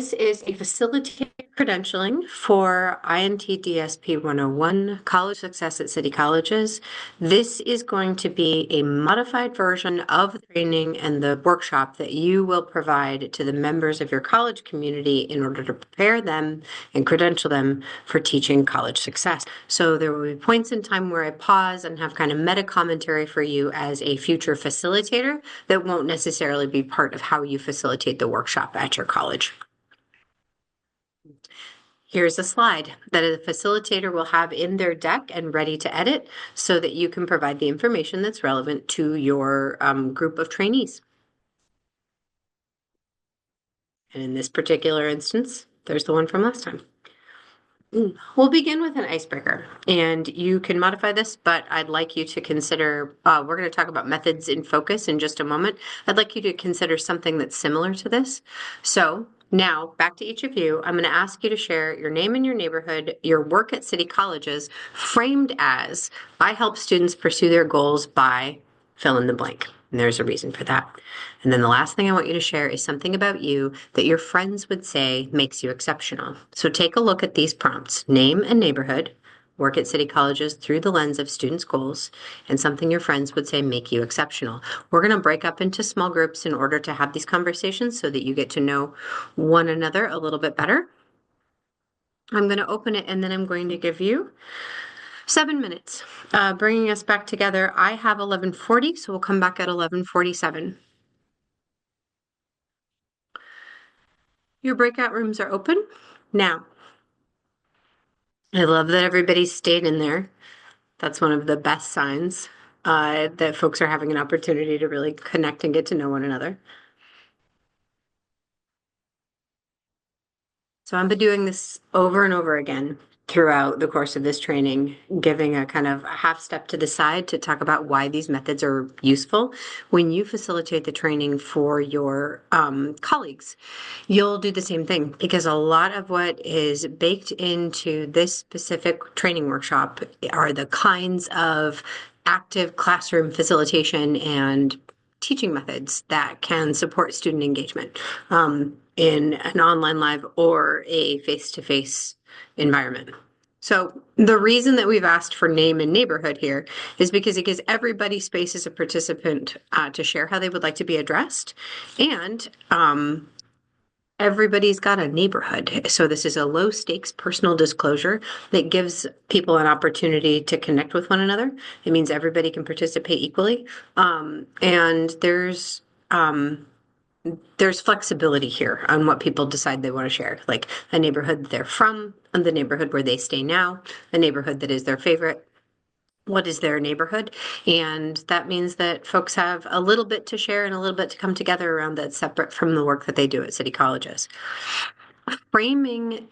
This is a facilitator credentialing for INTDSP 101, College Success at City Colleges. This is going to be a modified version of the training and the workshop that you will provide to the members of your college community in order to prepare them and credential them for teaching college success. So there will be points in time where I pause and have kind of meta commentary for you as a future facilitator that won't necessarily be part of how you facilitate the workshop at your college. Here's a slide that a facilitator will have in their deck and ready to edit so that you can provide the information that's relevant to your group of trainees. And in this particular instance, there's the one from last time. We'll begin with an icebreaker, and you can modify this, but I'd like you to consider, we're going to talk about methods in focus in just a moment. I'd like you to consider something that's similar to this. So now, back to each of you, I'm going to ask you to share your name and your neighborhood, your work at city colleges, framed as, I help students pursue their goals by fill in the blank. And there's a reason for that. And then the last thing I want you to share is something about you that your friends would say makes you exceptional. So take a look at these prompts: name and neighborhood, work at city colleges through the lens of students' goals, and something your friends would say make you exceptional. We're going to break up into small groups in order to have these conversations so that you get to know one another a little bit better. I'm going to open it, and then I'm going to give you 7 minutes. Bringing us back together, I have 11:40, so we'll come back at 11:47. Your breakout rooms are open now. I love that everybody stayed in there. That's one of the best signs that folks are having an opportunity to really connect and get to know one another. So I've been doing this over and over again throughout the course of this training, giving a kind of a half step to the side to talk about why these methods are useful. When you facilitate the training for your colleagues, you'll do the same thing, because a lot of what is baked into this specific training workshop are the kinds of active classroom facilitation and teaching methods that can support student engagement in an online live or a face-to-face environment. So the reason that we've asked for name and neighborhood here is because it gives everybody space as a participant to share how they would like to be addressed. And everybody's got a neighborhood. So this is a low stakes personal disclosure that gives people an opportunity to connect with one another. It means everybody can participate equally. And there's flexibility here on what people decide they want to share, like a neighborhood they're from, and the neighborhood where they stay now, a neighborhood that is their favorite. What is their neighborhood? And that means that folks have a little bit to share and a little bit to come together around that's separate from the work that they do at city colleges. Framing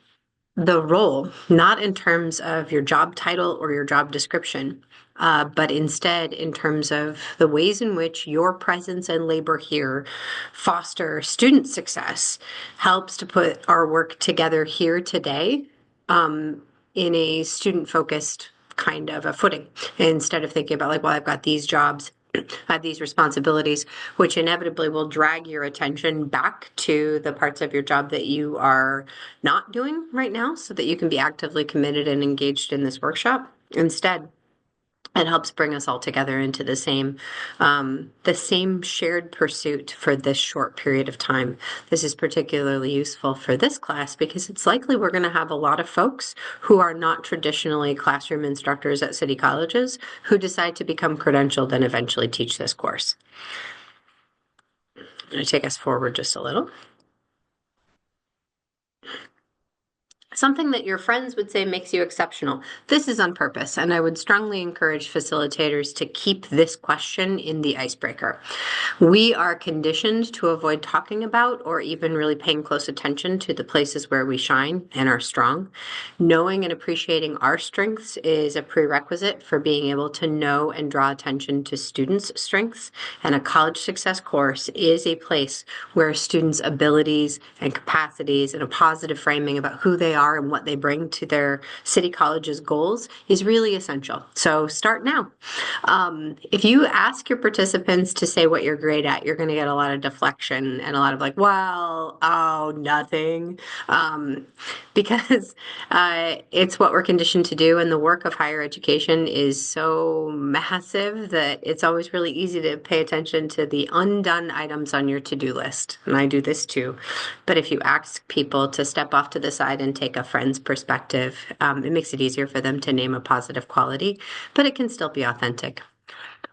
the role, not in terms of your job title or your job description, but instead in terms of the ways in which your presence and labor here foster student success, helps to put our work together here today in a student-focused kind of a footing, instead of thinking about like, well, I've got these jobs, I have these responsibilities, which inevitably will drag your attention back to the parts of your job that you are not doing right now, so that you can be actively committed and engaged in this workshop. Instead, it helps bring us all together into the same shared pursuit for this short period of time. This is particularly useful for this class because it's likely we're going to have a lot of folks who are not traditionally classroom instructors at city colleges who decide to become credentialed and eventually teach this course. I'm going to take us forward just a little. Something that your friends would say makes you exceptional. This is on purpose, and I would strongly encourage facilitators to keep this question in the icebreaker. We are conditioned to avoid talking about or even really paying close attention to the places where we shine and are strong. Knowing and appreciating our strengths is a prerequisite for being able to know and draw attention to students' strengths, and a college success course is a place where students' abilities and capacities and a positive framing about who they are are and what they bring to their city college's goals is really essential. So start now. If you ask your participants to say what you're great at, you're going to get a lot of deflection and a lot of like, well, oh, nothing. Um, because it's what we're conditioned to do. And the work of higher education is so massive that it's always really easy to pay attention to the undone items on your to-do list. And I do this too. But if you ask people to step off to the side and take a friend's perspective, it makes it easier for them to name a positive quality, but it can still be authentic.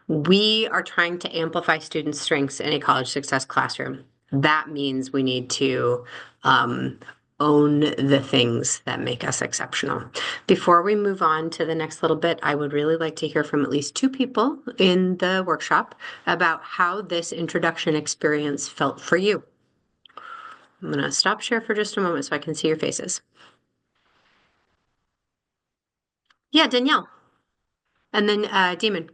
We are trying to amplify students' strengths in a college success classroom. That means we need to um, own the things that make us exceptional. Before we move on to the next little bit, I would really like to hear from at least two people in the workshop about how this introduction experience felt for you. I'm going to stop share for just a moment so I can see your faces. Yeah, Danielle. And then Demon.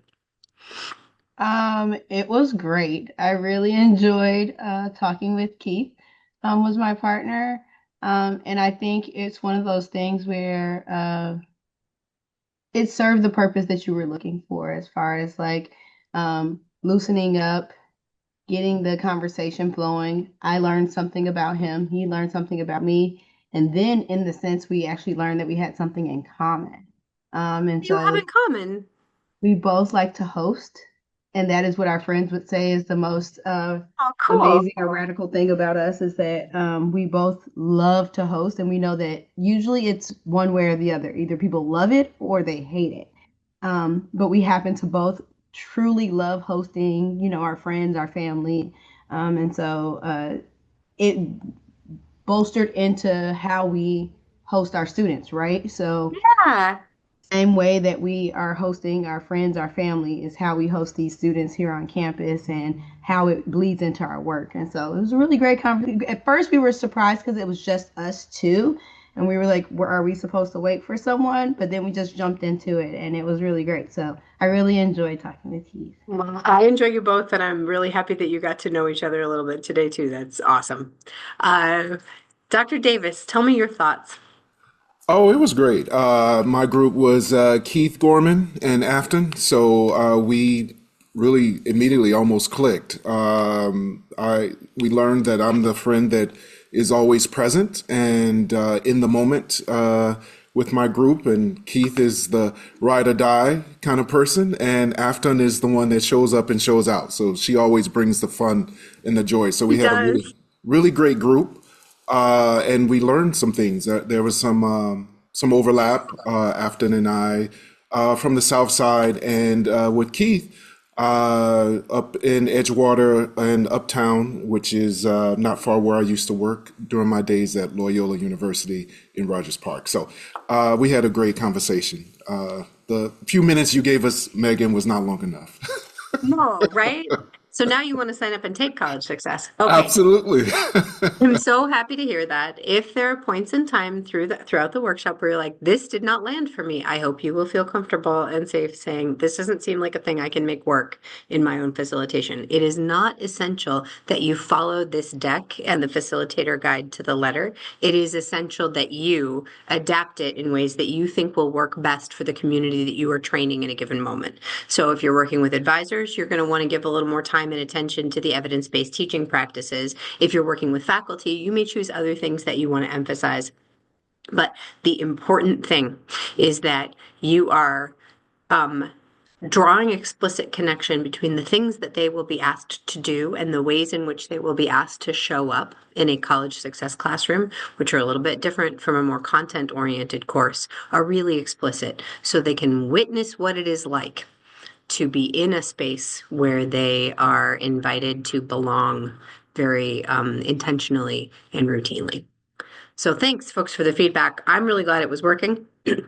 It was great. I really enjoyed talking with Keith, was my partner. And I think it's one of those things where it served the purpose that you were looking for, as far as like loosening up, getting the conversation flowing. I learned something about him, he learned something about me. And then, in the sense, we actually learned that we had something in common. And You have so in common. we both like to host, and that is what our friends would say is the most Oh, cool. amazing or radical thing about us, is that we both love to host, and we know that usually it's one way or the other. Either people love it or they hate it. But we happen to both truly love hosting, our friends, our family. And so it bolstered into how we host our students, right? So Yeah. same way that we are hosting our friends, our family, is how we host these students here on campus, and how it bleeds into our work. And so it was a really great conversation. At first, we were surprised because it was just us two. And we were like, are we supposed to wait for someone? But then we just jumped into it, and it was really great. So I really enjoyed talking with Keith. Well, I enjoy you both, and I'm really happy that you got to know each other a little bit today, too. That's awesome. Uh, Dr. Davis, tell me your thoughts. Oh, it was great. My group was Keith Gorman and Afton, so we really immediately almost clicked. We learned that I'm the friend that is always present and in the moment with my group, and Keith is the ride or die kind of person, and Afton is the one that shows up and shows out. So she always brings the fun and the joy. So He we had a does. really great group, and we learned some things. There was some overlap. Afton and I from the South Side, and with Keith up in Edgewater and Uptown, which is not far where I used to work during my days at Loyola University in Rogers Park. So we had a great conversation. The few minutes you gave us, Megan, was not long enough. No, right? So now you want to sign up and take college success. Okay. Absolutely. I'm so happy to hear that. If there are points in time throughout the workshop where you're like, this did not land for me, I hope you will feel comfortable and safe saying, this doesn't seem like a thing I can make work in my own facilitation. It is not essential that you follow this deck and the facilitator guide to the letter. It is essential that you adapt it in ways that you think will work best for the community that you are training in a given moment. So if you're working with advisors, you're going to want to give a little more time and attention to the evidence-based teaching practices. If you're working with faculty, you may choose other things that you want to emphasize. But the important thing is that you are um, drawing explicit connection between the things that they will be asked to do and the ways in which they will be asked to show up in a college success classroom, which are a little bit different from a more content-oriented course, are really explicit so they can witness what it is like to be in a space where they are invited to belong very intentionally and routinely. So thanks, folks, for the feedback. I'm really glad it was working, but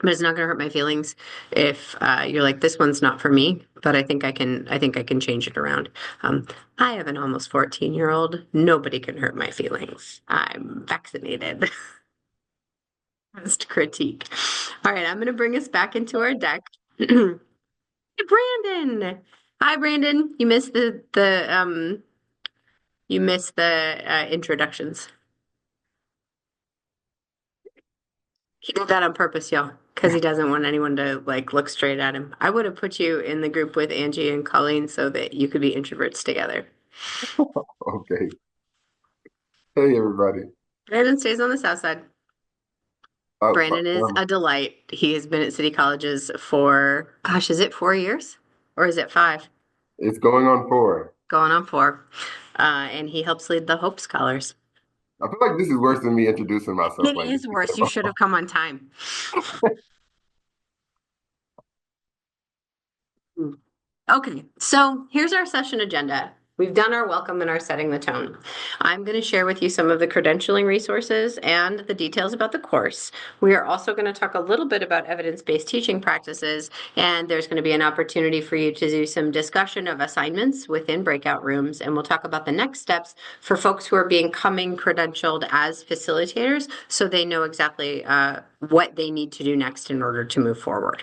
it's not going to hurt my feelings if you're like, this one's not for me. But I think I can. I think I can change it around. I have an almost 14-year-old. Nobody can hurt my feelings. I'm vaccinated. Just critique. All right, I'm going to bring us back into our deck. Hey, Brandon. Hi, Brandon. You missed the introductions. He did that on purpose, y'all, because he doesn't want anyone to like look straight at him. I would have put you in the group with Angie and Colleen so that you could be introverts together. Okay. Hey, everybody. Brandon stays on the south side. Oh, Brandon is a delight. He has been at City Colleges for, gosh, is it 4 years? Or is it 5? it's going on 4. Going on 4. And he helps lead the Hope Scholars. I feel like this is worse than me introducing myself It like is worse. You this. should have come on time. Okay, so here's our session agenda. We've done our welcome and our setting the tone. I'm going to share with you some of the credentialing resources and the details about the course. We are also going to talk a little bit about evidence-based teaching practices, and there's going to be an opportunity for you to do some discussion of assignments within breakout rooms, and we'll talk about the next steps for folks who are becoming credentialed as facilitators so they know exactly what they need to do next in order to move forward.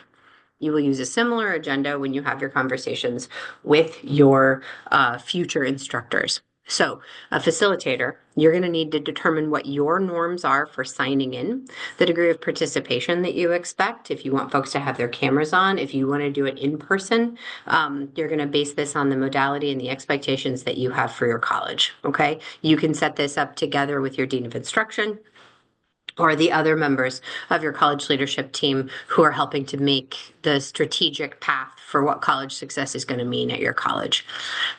You will use a similar agenda when you have your conversations with your future instructors. So, a facilitator, you're going to need to determine what your norms are for signing in, the degree of participation that you expect. If you want folks to have their cameras on, if you want to do it in person, you're going to base this on the modality and the expectations that you have for your college. Okay. You can set this up together with your dean of instruction or the other members of your college leadership team who are helping to make the strategic path for what college success is going to mean at your college.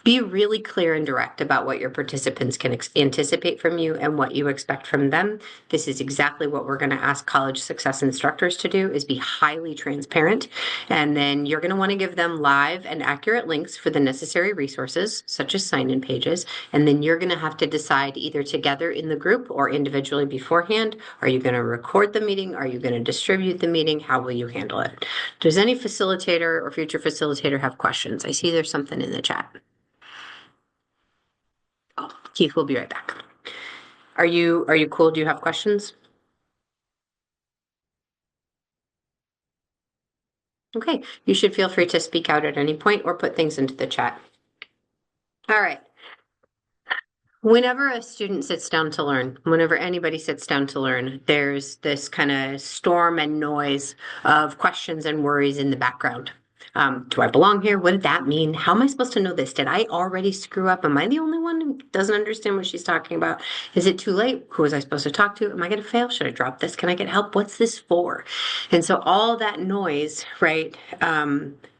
Be really clear and direct about what your participants can anticipate from you and what you expect from them. This is exactly what we're going to ask college success instructors to do, is be highly transparent. And then you're going to want to give them live and accurate links for the necessary resources, such as sign-in pages. And then you're going to have to decide either together in the group or individually beforehand. Are you going to record the meeting? Are you going to distribute the meeting? How will you handle it? Does any facilitator or future facilitator have questions? I see there's something in the chat. Oh, Keith will be right back. Are you cool? Do you have questions? Okay, you should feel free to speak out at any point or put things into the chat. All right. Whenever a student sits down to learn, whenever anybody sits down to learn, there's this kind of storm and noise of questions and worries in the background. Do I belong here? What did that mean? How am I supposed to know this? Did I already screw up? Am I the only one who doesn't understand what she's talking about? Is it too late? Who was I supposed to talk to? Am I going to fail? Should I drop this? Can I get help? What's this for? And so all that noise, right?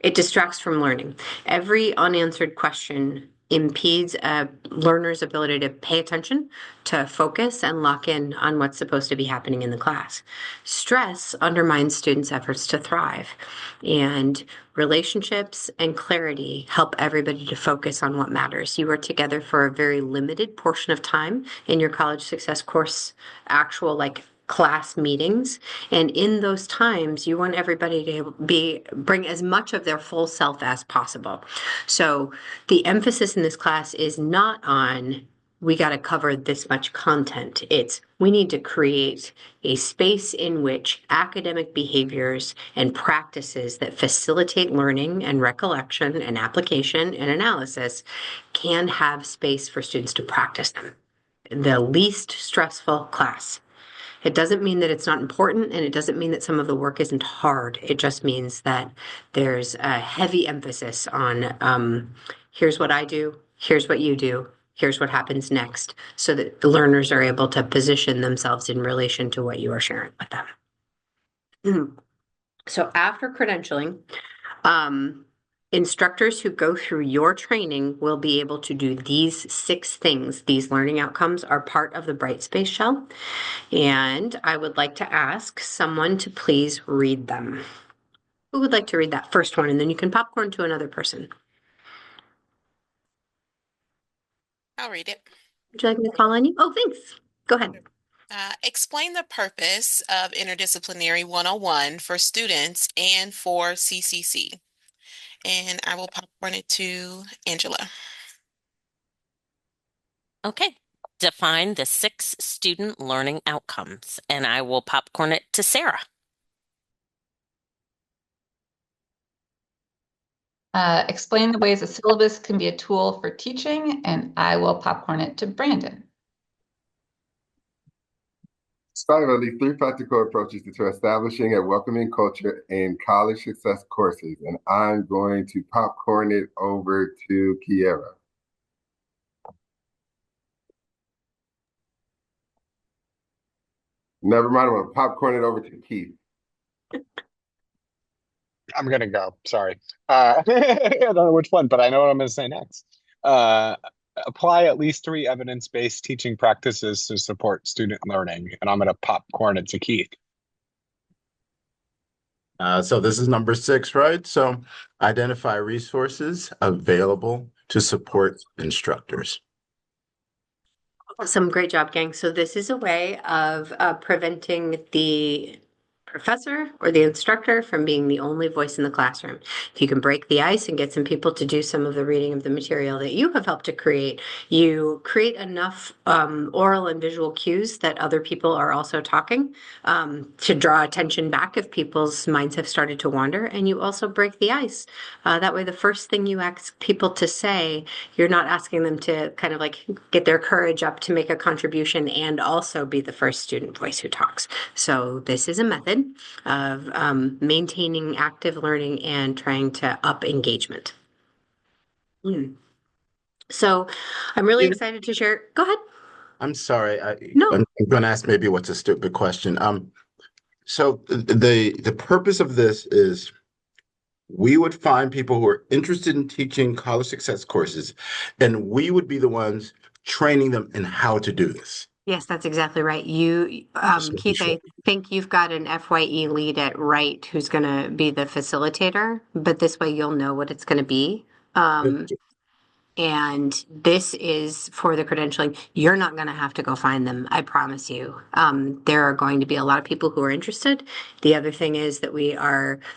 It distracts from learning. Every unanswered question impedes a learner's ability to pay attention, to focus, and lock in on what's supposed to be happening in the class. Stress undermines students' efforts to thrive, and relationships and clarity help everybody to focus on what matters. You are together for a very limited portion of time in your college success course, actual like class meetings, and in those times you want everybody to bring as much of their full self as possible. So the emphasis in this class is not on we got to cover this much content. It's we need to create a space in which academic behaviors and practices that facilitate learning and recollection and application and analysis can have space for students to practice them. The least stressful class. It doesn't mean that it's not important, and it doesn't mean that some of the work isn't hard. It just means that there's a heavy emphasis on here's what I do, here's what you do, here's what happens next, so that the learners are able to position themselves in relation to what you are sharing with them. So after credentialing, instructors who go through your training will be able to do these 6 things. These learning outcomes are part of the Brightspace shell. And I would like to ask someone to please read them. Who would like to read that first one? And then you can popcorn to another person. I'll read it. Would you like me to call on you? Oh, thanks. Go ahead. Explain the purpose of Interdisciplinary 101 for students and for CCC. And I will popcorn it to Angela. Okay. Define the 6 student learning outcomes, and I will popcorn it to Sarah. Explain the ways a syllabus can be a tool for teaching, and I will popcorn it to Brandon. Five of these three practical approaches to establishing a welcoming culture in college success courses, and I'm going to popcorn it over to Kiera. Never mind, I'm gonna popcorn it over to Keith. I'm gonna go. Sorry. I don't know which one, but I know what I'm gonna say next. Apply at least 3 evidence-based teaching practices to support student learning, and I'm gonna popcorn it to Keith. So this is number 6, right? So identify resources available to support instructors. Awesome. Great job, gang. So this is a way of preventing the professor or the instructor from being the only voice in the classroom. If you can break the ice and get some people to do some of the reading of the material that you have helped to create, you create enough oral and visual cues that other people are also talking to draw attention back if people's minds have started to wander, and you also break the ice. That way, the first thing you ask people to say, you're not asking them to kind of like get their courage up to make a contribution and also be the first student voice who talks. So this is a method of maintaining active learning and trying to up engagement. So I'm really excited to share. Go ahead. I'm sorry. No. I'm going to ask maybe what's a stupid question. So the purpose of this is we would find people who are interested in teaching college success courses, and we would be the ones training them in how to do this. Yes, that's exactly right. You, Keith, I think you've got an FYE lead at Wright who's going to be the facilitator, but this way you'll know what it's going to be. And this is for the credentialing. You're not going to have to go find them. I promise you. There are going to be a lot of people who are interested. The other thing is that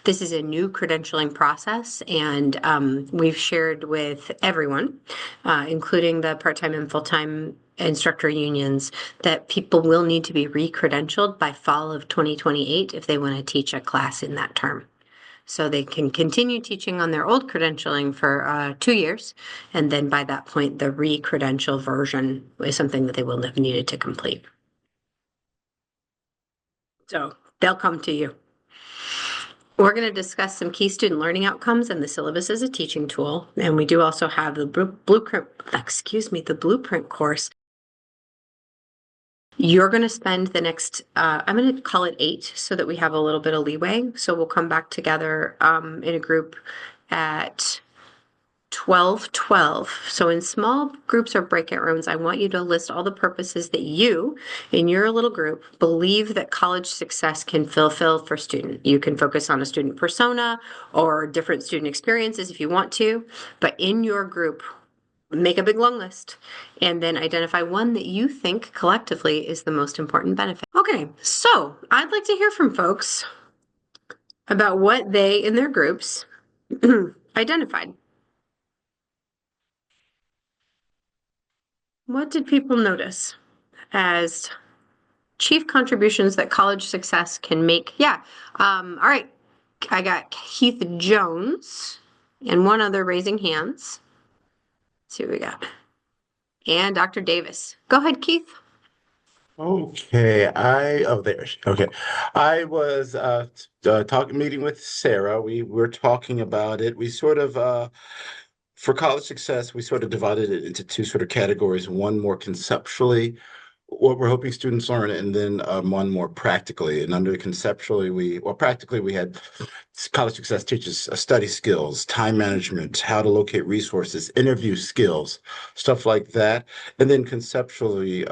this is a new credentialing process, and we've shared with everyone, including the part-time and full-time instructor unions, that people will need to be re-credentialed by fall of 2028 if they want to teach a class in that term. So they can continue teaching on their old credentialing for 2 years, and then by that point, the re-credential version is something that they will have needed to complete. So they'll come to you. We're going to discuss some key student learning outcomes and the syllabus as a teaching tool, and we do also have the blueprint course. You're going to spend the next, I'm going to call it 8 so that we have a little bit of leeway. So we'll come back together in a group at 12:12. So in small groups or breakout rooms, I want you to list all the purposes that you, in your little group, believe that college success can fulfill for student. You can focus on a student persona or different student experiences if you want to, but in your group, make a big long list and then identify one that you think collectively is the most important benefit. Okay, so I'd like to hear from folks about what they in their groups identified. What did people notice as chief contributions that college success can make? Yeah, all right. I got Keith Jones and one other raising hands. Let's see what we got. And Dr. Davis. Go ahead, Keith. Okay, okay. I was meeting with Sarah. We were talking about it. We sort of for college success, we sort of divided it into 2 sort of categories. One more conceptually, what we're hoping students learn, and then one more practically. And under conceptually, practically, we had college success teaches study skills, time management, how to locate resources, interview skills, stuff like that. And then conceptually,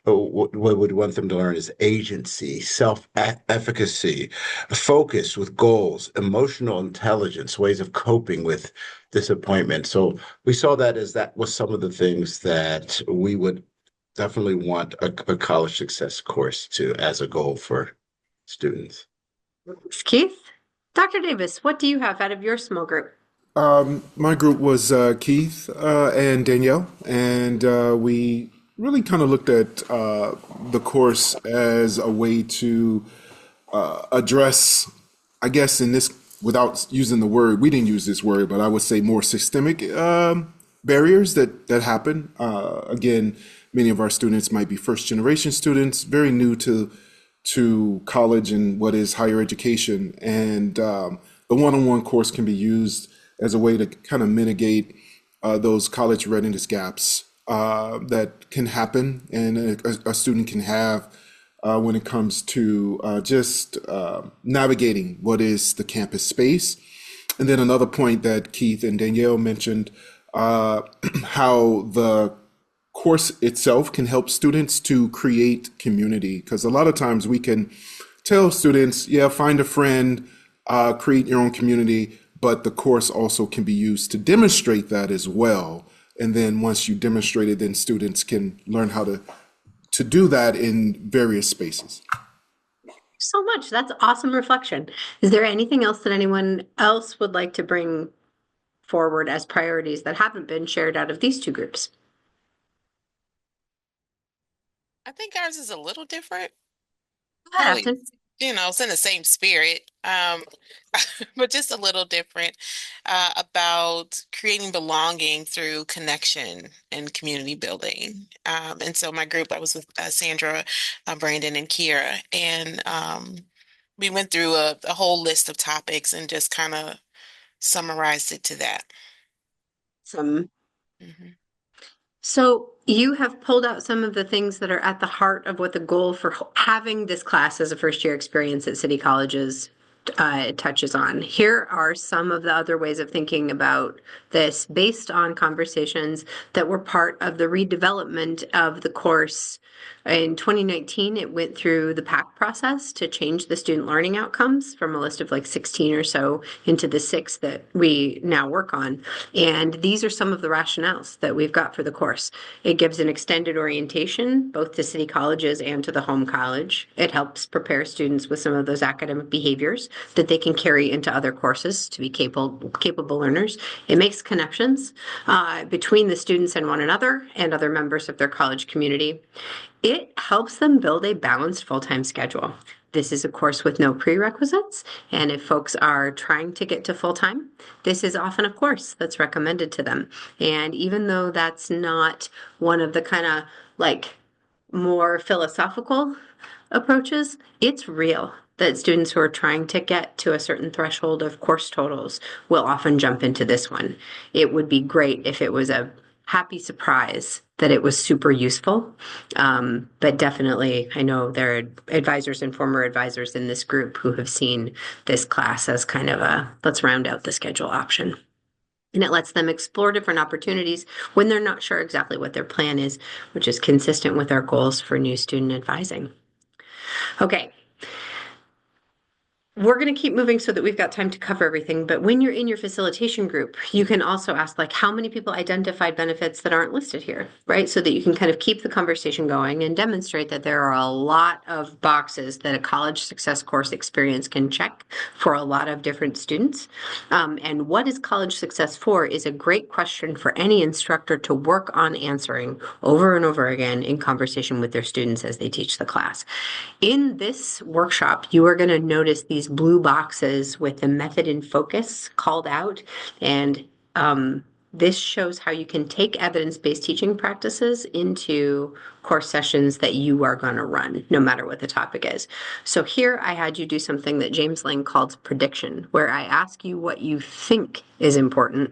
what would want them to learn is agency, self-efficacy, focus with goals, emotional intelligence, ways of coping with disappointment. So we saw that was some of the things that we would definitely want a college success course as a goal for students. Thanks, Keith. Dr. Davis, what do you have out of your small group? My group was Keith and Danielle, and we really kind of looked at the course as a way to address, I guess, in this, without using the word, we didn't use this word, but I would say more systemic barriers that happen. Again, many of our students might be first generation students, very new to college and what is higher education, and the one-on-one course can be used as a way to kind of mitigate those college readiness gaps that can happen, and a student can have when it comes to just navigating what is the campus space. And then another point that Keith and Danielle mentioned, how the course itself can help students to create community. Because a lot of times we can tell students, yeah, find a friend, create your own community, but the course also can be used to demonstrate that as well. And then once you demonstrate it, then students can learn how to do that in various spaces. So much. That's awesome reflection. Is there anything else that anyone else would like to bring forward as priorities that haven't been shared out of these two groups? I think ours is a little different. Go ahead, Probably, Afton. it's in the same spirit, but just a little different, about creating belonging through connection and community building. And so my group, I was with Sandra, Brandon, and Kira, and we went through a whole list of topics and just kind of summarized it to that. Some. Mhm. So you have pulled out some of the things that are at the heart of what the goal for having this class as a first year experience at City Colleges touches on. Here are some of the other ways of thinking about this based on conversations that were part of the redevelopment of the course. In 2019, it went through the PAC process to change the student learning outcomes from a list of like 16 or so into the 6 that we now work on. And these are some of the rationales that we've got for the course. It gives an extended orientation both to city colleges and to the home college. It helps prepare students with some of those academic behaviors that they can carry into other courses to be capable learners. It makes connections between the students and one another and other members of their college community. It helps them build a balanced full-time schedule. This is a course with no prerequisites, and if folks are trying to get to full-time, this is often a course that's recommended to them. And even though that's not one of the kind of like more philosophical approaches, it's real that students who are trying to get to a certain threshold of course totals will often jump into this one. It would be great if it was a happy surprise that it was super useful. But definitely, I know there are advisors and former advisors in this group who have seen this class as kind of a let's round out the schedule option. And it lets them explore different opportunities when they're not sure exactly what their plan is, which is consistent with our goals for new student advising. Okay, we're going to keep moving so that we've got time to cover everything. But when you're in your facilitation group, you can also ask, like, how many people identified benefits that aren't listed here, right? So that you can kind of keep the conversation going and demonstrate that there are a lot of boxes that a college success course experience can check for a lot of different students. And what is college success for is a great question for any instructor to work on answering over and over again in conversation with their students as they teach the class. In this workshop, you are going to notice these blue boxes with the method and focus called out. And this shows how you can take evidence-based teaching practices into course sessions that you are going to run, no matter what the topic is. So here I had you do something that James Lang called prediction, where I ask you what you think is important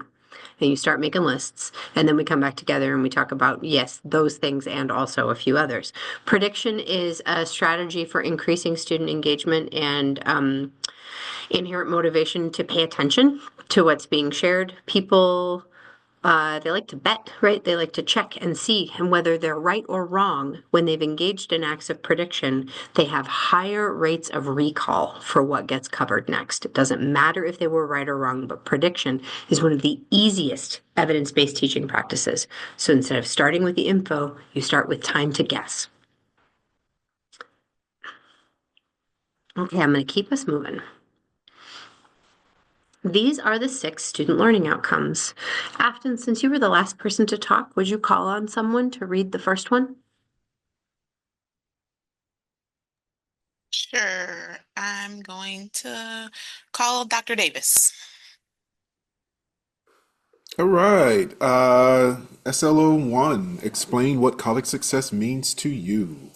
and you start making lists, and then we come back together and we talk about, yes, those things and also a few others. Prediction is a strategy for increasing student engagement and inherent motivation to pay attention to what's being shared. People they like to bet, right? They like to check and see and whether they're right or wrong. When they've engaged in acts of prediction, they have higher rates of recall for what gets covered next. It doesn't matter if they were right or wrong, but prediction is one of the easiest evidence-based teaching practices. So instead of starting with the info, you start with time to guess. Okay, I'm going to keep us moving. These are the 6 student learning outcomes. Afton, since you were the last person to talk, would you call on someone to read the first one? Sure. I'm going to call Dr. Davis. All right. SLO1, explain what college success means to you.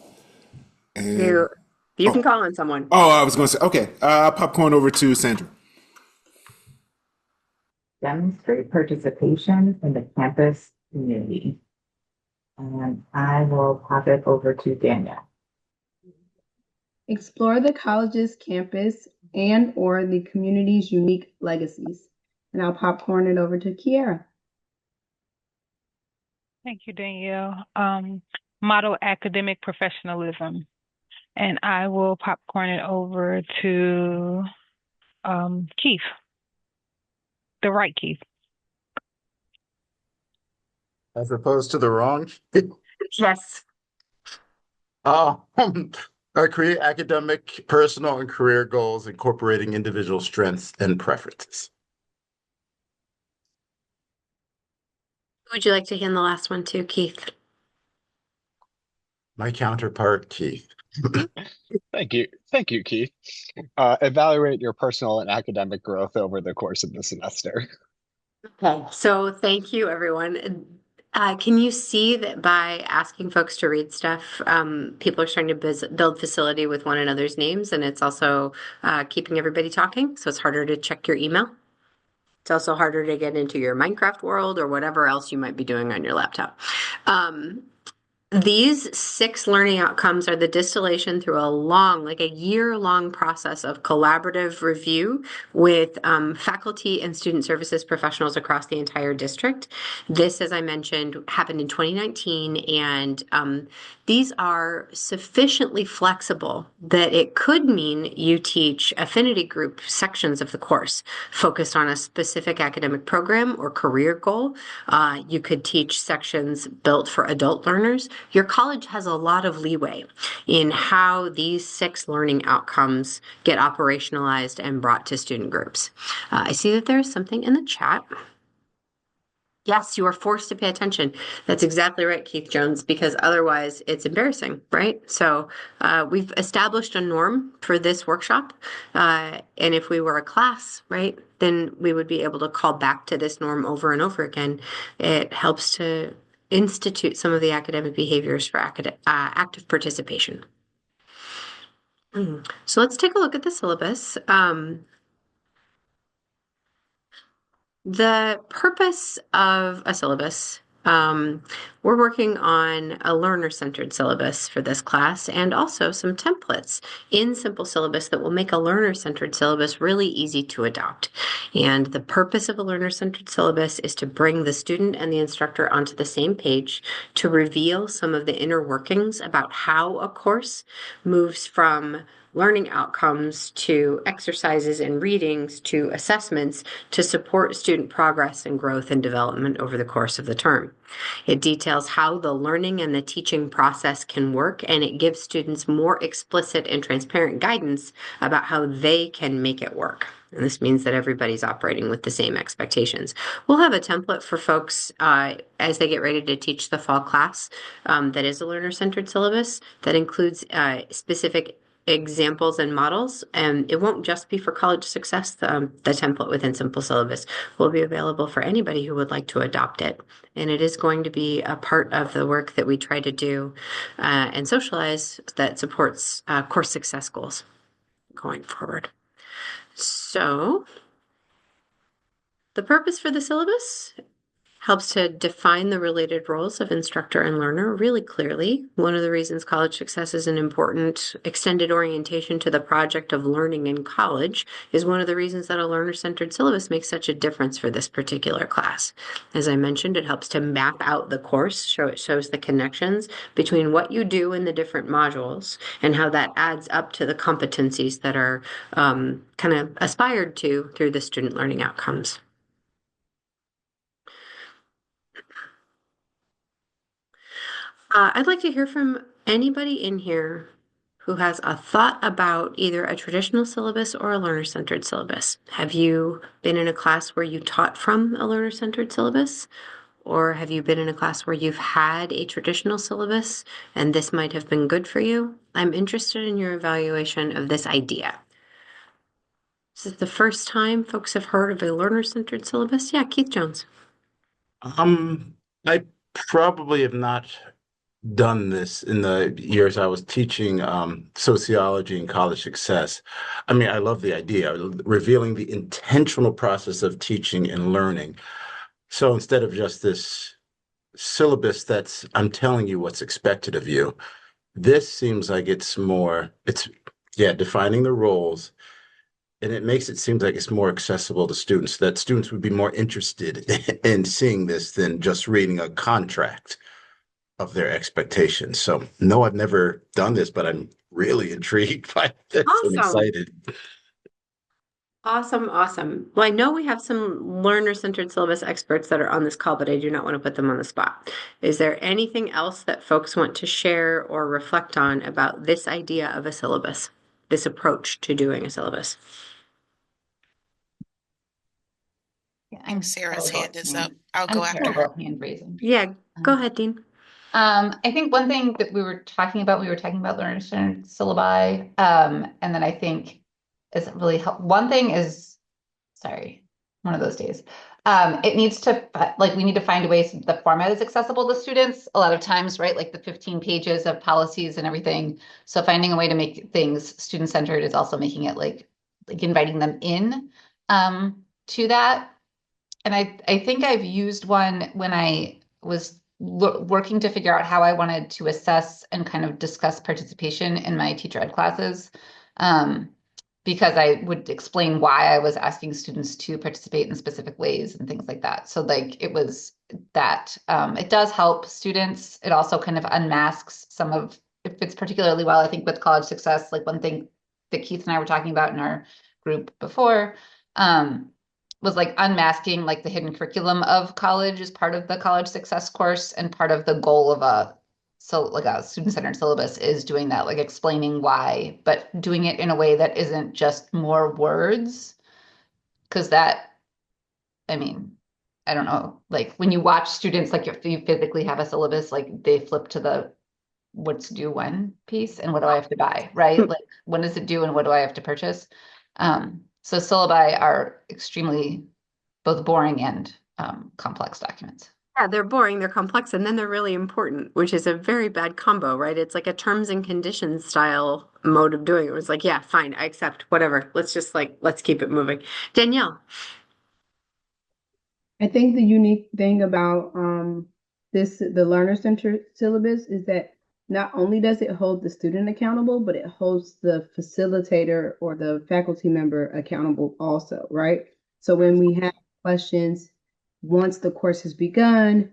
And You can oh, call on someone. I was going to say, okay, popcorn over to Sandra. Demonstrate participation in the campus community. And I will pop it over to Danielle. Explore the college's campus and or the community's unique legacies. And I'll popcorn it over to Kiara. Thank you, Danielle. Model academic professionalism. And I will popcorn it over to Keith, the right Keith. As opposed to the wrong. Yes. Create academic, personal, and career goals, incorporating individual strengths and preferences. Would you like to hand the last one to Keith? My counterpart, Keith. Thank you. Thank you, Keith. Evaluate your personal and academic growth over the course of the semester. Okay, so thank you, everyone. Can you see that by asking folks to read stuff, people are starting to build facility with one another's names, and it's also keeping everybody talking, so it's harder to check your email. It's also harder to get into your Minecraft world or whatever else you might be doing on your laptop. These 6 learning outcomes are the distillation through like a year-long process of collaborative review with faculty and student services professionals across the entire district. This, as I mentioned, happened in 2019, and these are sufficiently flexible that it could mean you teach affinity group sections of the course focused on a specific academic program or career goal. You could teach sections built for adult learners. Your college has a lot of leeway in how these 6 learning outcomes get operationalized and brought to student groups. I see that there's something in the chat. Yes, you are forced to pay attention. That's exactly right, Keith Jones, because otherwise it's embarrassing, right? So we've established a norm for this workshop. And if we were a class, right, then we would be able to call back to this norm over and over again. It helps to institute some of the academic behaviors for active participation. So let's take a look at the syllabus. The purpose of a syllabus, we're working on a learner-centered syllabus for this class and also some templates in Simple Syllabus that will make a learner-centered syllabus really easy to adopt. And the purpose of a learner-centered syllabus is to bring the student and the instructor onto the same page to reveal some of the inner workings about how a course moves from learning outcomes to exercises and readings to assessments to support student progress and growth and development over the course of the term. It details how the learning and the teaching process can work, and it gives students more explicit and transparent guidance about how they can make it work. And this means that everybody's operating with the same expectations. We'll have a template for folks as they get ready to teach the fall class that is a learner-centered syllabus that includes specific examples and models, and it won't just be for college success. The template within Simple Syllabus will be available for anybody who would like to adopt it, and it is going to be a part of the work that we try to do and socialize that supports course success goals going forward. So the purpose for the syllabus helps to define the related roles of instructor and learner really clearly. One of the reasons college success is an important extended orientation to the project of learning in college is one of the reasons that a learner-centered syllabus makes such a difference for this particular class. As I mentioned, it helps to map out the course, it shows the connections between what you do in the different modules and how that adds up to the competencies that are kind of aspired to through the student learning outcomes. I'd like to hear from anybody in here who has a thought about either a traditional syllabus or a learner-centered syllabus. Have you been in a class where you taught from a learner-centered syllabus? Or have you been in a class where you've had a traditional syllabus and this might have been good for you? I'm interested in your evaluation of this idea. This is the first time folks have heard of a learner-centered syllabus? Yeah, Keith Jones. I probably have not done this in the years I was teaching sociology and college success. I mean, I love the idea, revealing the intentional process of teaching and learning. So instead of just this syllabus that's I'm telling you what's expected of you, this seems like it's yeah, defining the roles, and it makes it seem like it's more accessible to students, that students would be more interested in seeing this than just reading a contract of their expectations. So, no, I've never done this, but I'm really intrigued by this and Awesome. excited. Awesome, awesome. Well, I know we have some learner-centered syllabus experts that are on this call, but I do not want to put them on the spot. Is there anything else that folks want to share or reflect on about this idea of a syllabus, this approach to doing a syllabus? I think Sarah's hand is up. I'll I'm go after her. hand raising. Yeah, go ahead, Dean. I think one thing that we were talking about learner-centered syllabi, and then I think is really help. One thing is, sorry, one of those days. It needs to, like, we need to find ways that the format is accessible to students. A lot of times, right, like the 15 pages of policies and everything. So finding a way to make things student-centered is also making it like inviting them in to that. And I think I've used one when I was working to figure out how I wanted to assess and kind of discuss participation in my teacher ed classes. Because I would explain why I was asking students to participate in specific ways and things like that. So like it was that it does help students. It also kind of unmasks some of, it fits particularly well, I think, with college success. Like one thing that Keith and I were talking about in our group before, was like unmasking like the hidden curriculum of college as part of the college success course, and part of the goal of a student-centered syllabus is doing that, like explaining why, but doing it in a way that isn't just more words. Because that, I mean, I don't know, like when you watch students, like if you physically have a syllabus, like they flip to the what's due when piece and what do I have to buy, right? Like when does it due and what do I have to purchase? So syllabi are extremely both boring and complex documents. Yeah, they're boring, they're complex, and then they're really important, which is a very bad combo, right? It's like a terms and conditions style mode of doing it. It was like, yeah, fine, I accept, whatever. Let's keep it moving. Danielle. I think the unique thing about the learner centered syllabus is that not only does it hold the student accountable, but it holds the facilitator or the faculty member accountable also, right? So when we have questions, once the course has begun,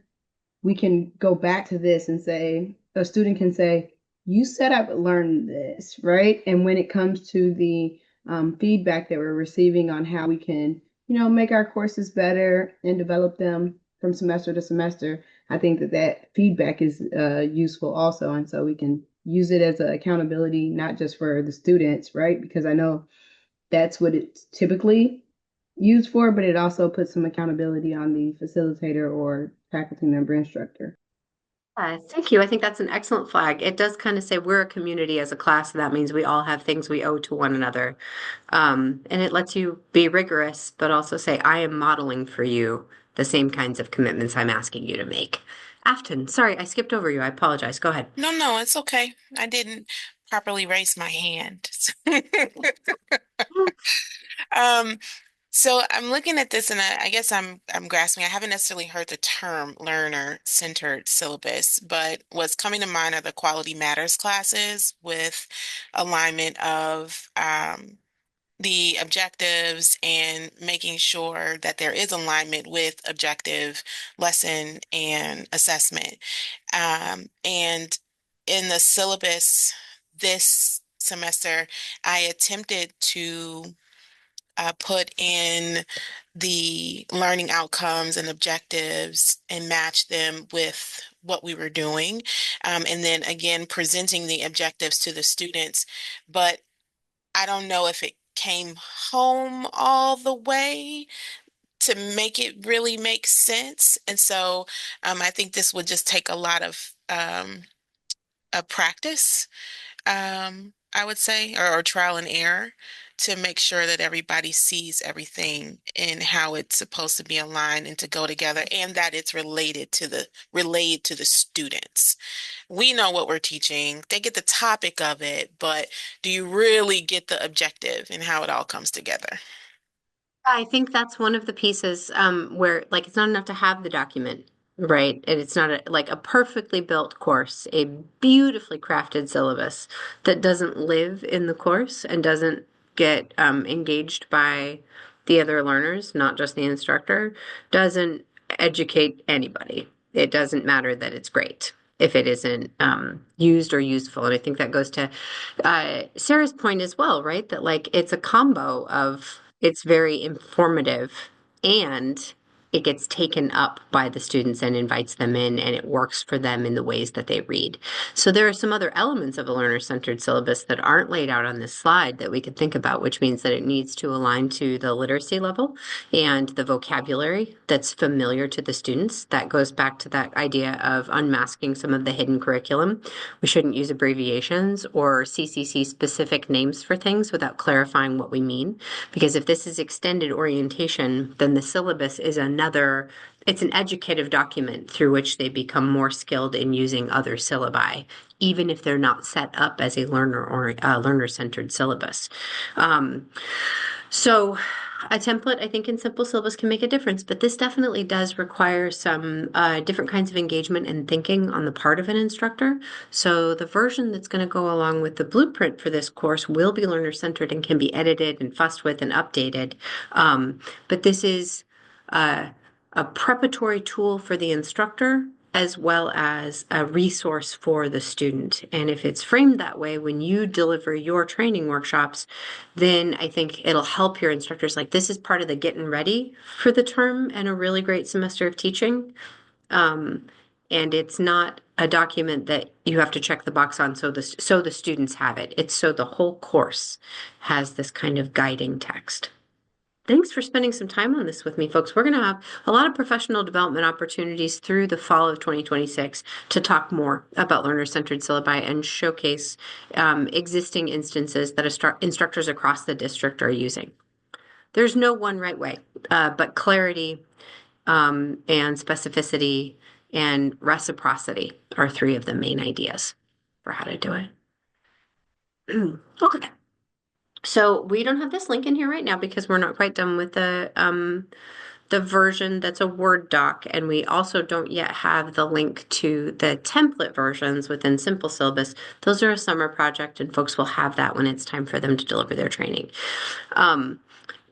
we can go back to this and say, a student can say, you said I would learn this, right? And when it comes to the feedback that we're receiving on how we can, make our courses better and develop them from semester to semester, I think that feedback is useful also. And so we can use it as an accountability, not just for the students, right? Because I know that's what it's typically used for, but it also puts some accountability on the facilitator or faculty member instructor. Thank you. I think that's an excellent flag. It does kind of say we're a community as a class, so that means we all have things we owe to one another. And it lets you be rigorous, but also say, I am modeling for you the same kinds of commitments I'm asking you to make. Afton, sorry, I skipped over you. I apologize. Go ahead. No, it's okay. I didn't properly raise my hand. Um, so I'm looking at this and I guess I'm grasping. I haven't necessarily heard the term learner-centered syllabus, but what's coming to mind are the Quality Matters classes with alignment of the objectives and making sure that there is alignment with objective lesson and assessment. And in the syllabus this semester, I attempted to put in the learning outcomes and objectives and match them with what we were doing. And then again, presenting the objectives to the students. But I don't know if it came home all the way to make it really make sense. And so I think this would just take a lot of practice, I would say, or trial and error to make sure that everybody sees everything and how it's supposed to be aligned and to go together, and that it's relayed to the students. We know what we're teaching. They get the topic of it, but do you really get the objective and how it all comes together? I think that's one of the pieces where like it's not enough to have the document, right? And it's not like a perfectly built course, a beautifully crafted syllabus that doesn't live in the course and doesn't get engaged by the other learners, not just the instructor, doesn't educate anybody. It doesn't matter that it's great if it isn't used or useful. And I think that goes to Sarah's point as well, right? That like it's a combo of it's very informative and it gets taken up by the students and invites them in and it works for them in the ways that they read. So there are some other elements of a learner-centered syllabus that aren't laid out on this slide that we could think about, which means that it needs to align to the literacy level and the vocabulary that's familiar to the students. That goes back to that idea of unmasking some of the hidden curriculum. We shouldn't use abbreviations or CCC specific names for things without clarifying what we mean. Because if this is extended orientation, then the syllabus is it's an educative document through which they become more skilled in using other syllabi, even if they're not set up as a learner-centered syllabus. So a template, I think, in simple syllabus can make a difference, but this definitely does require some different kinds of engagement and thinking on the part of an instructor. So the version that's going to go along with the blueprint for this course will be learner-centered and can be edited and fussed with and updated. But this is a preparatory tool for the instructor as well as a resource for the student. And if it's framed that way, when you deliver your training workshops, then I think it'll help your instructors. Like this is part of the getting ready for the term and a really great semester of teaching. And it's not a document that you have to check the box on so the students have it. It's so the whole course has this kind of guiding text. Thanks for spending some time on this with me, folks. We're going to have a lot of professional development opportunities through the fall of 2026 to talk more about learner-centered syllabi and showcase existing instances that instructors across the district are using. There's no one right way, but clarity and specificity and reciprocity are three of the main ideas for how to do it. Okay. So we don't have this link in here right now because we're not quite done with the version that's a Word doc, and we also don't yet have the link to the template versions within Simple Syllabus. Those are a summer project, and folks will have that when it's time for them to deliver their training.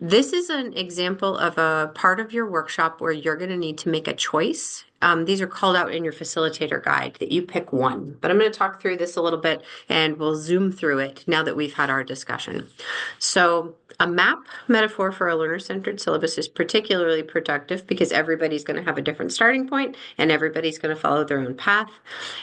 This is an example of a part of your workshop where you're going to need to make a choice. These are called out in your facilitator guide that you pick one, but I'm going to talk through this a little bit and we'll zoom through it now that we've had our discussion. So a map metaphor for a learner-centered syllabus is particularly productive because everybody's going to have a different starting point and everybody's going to follow their own path.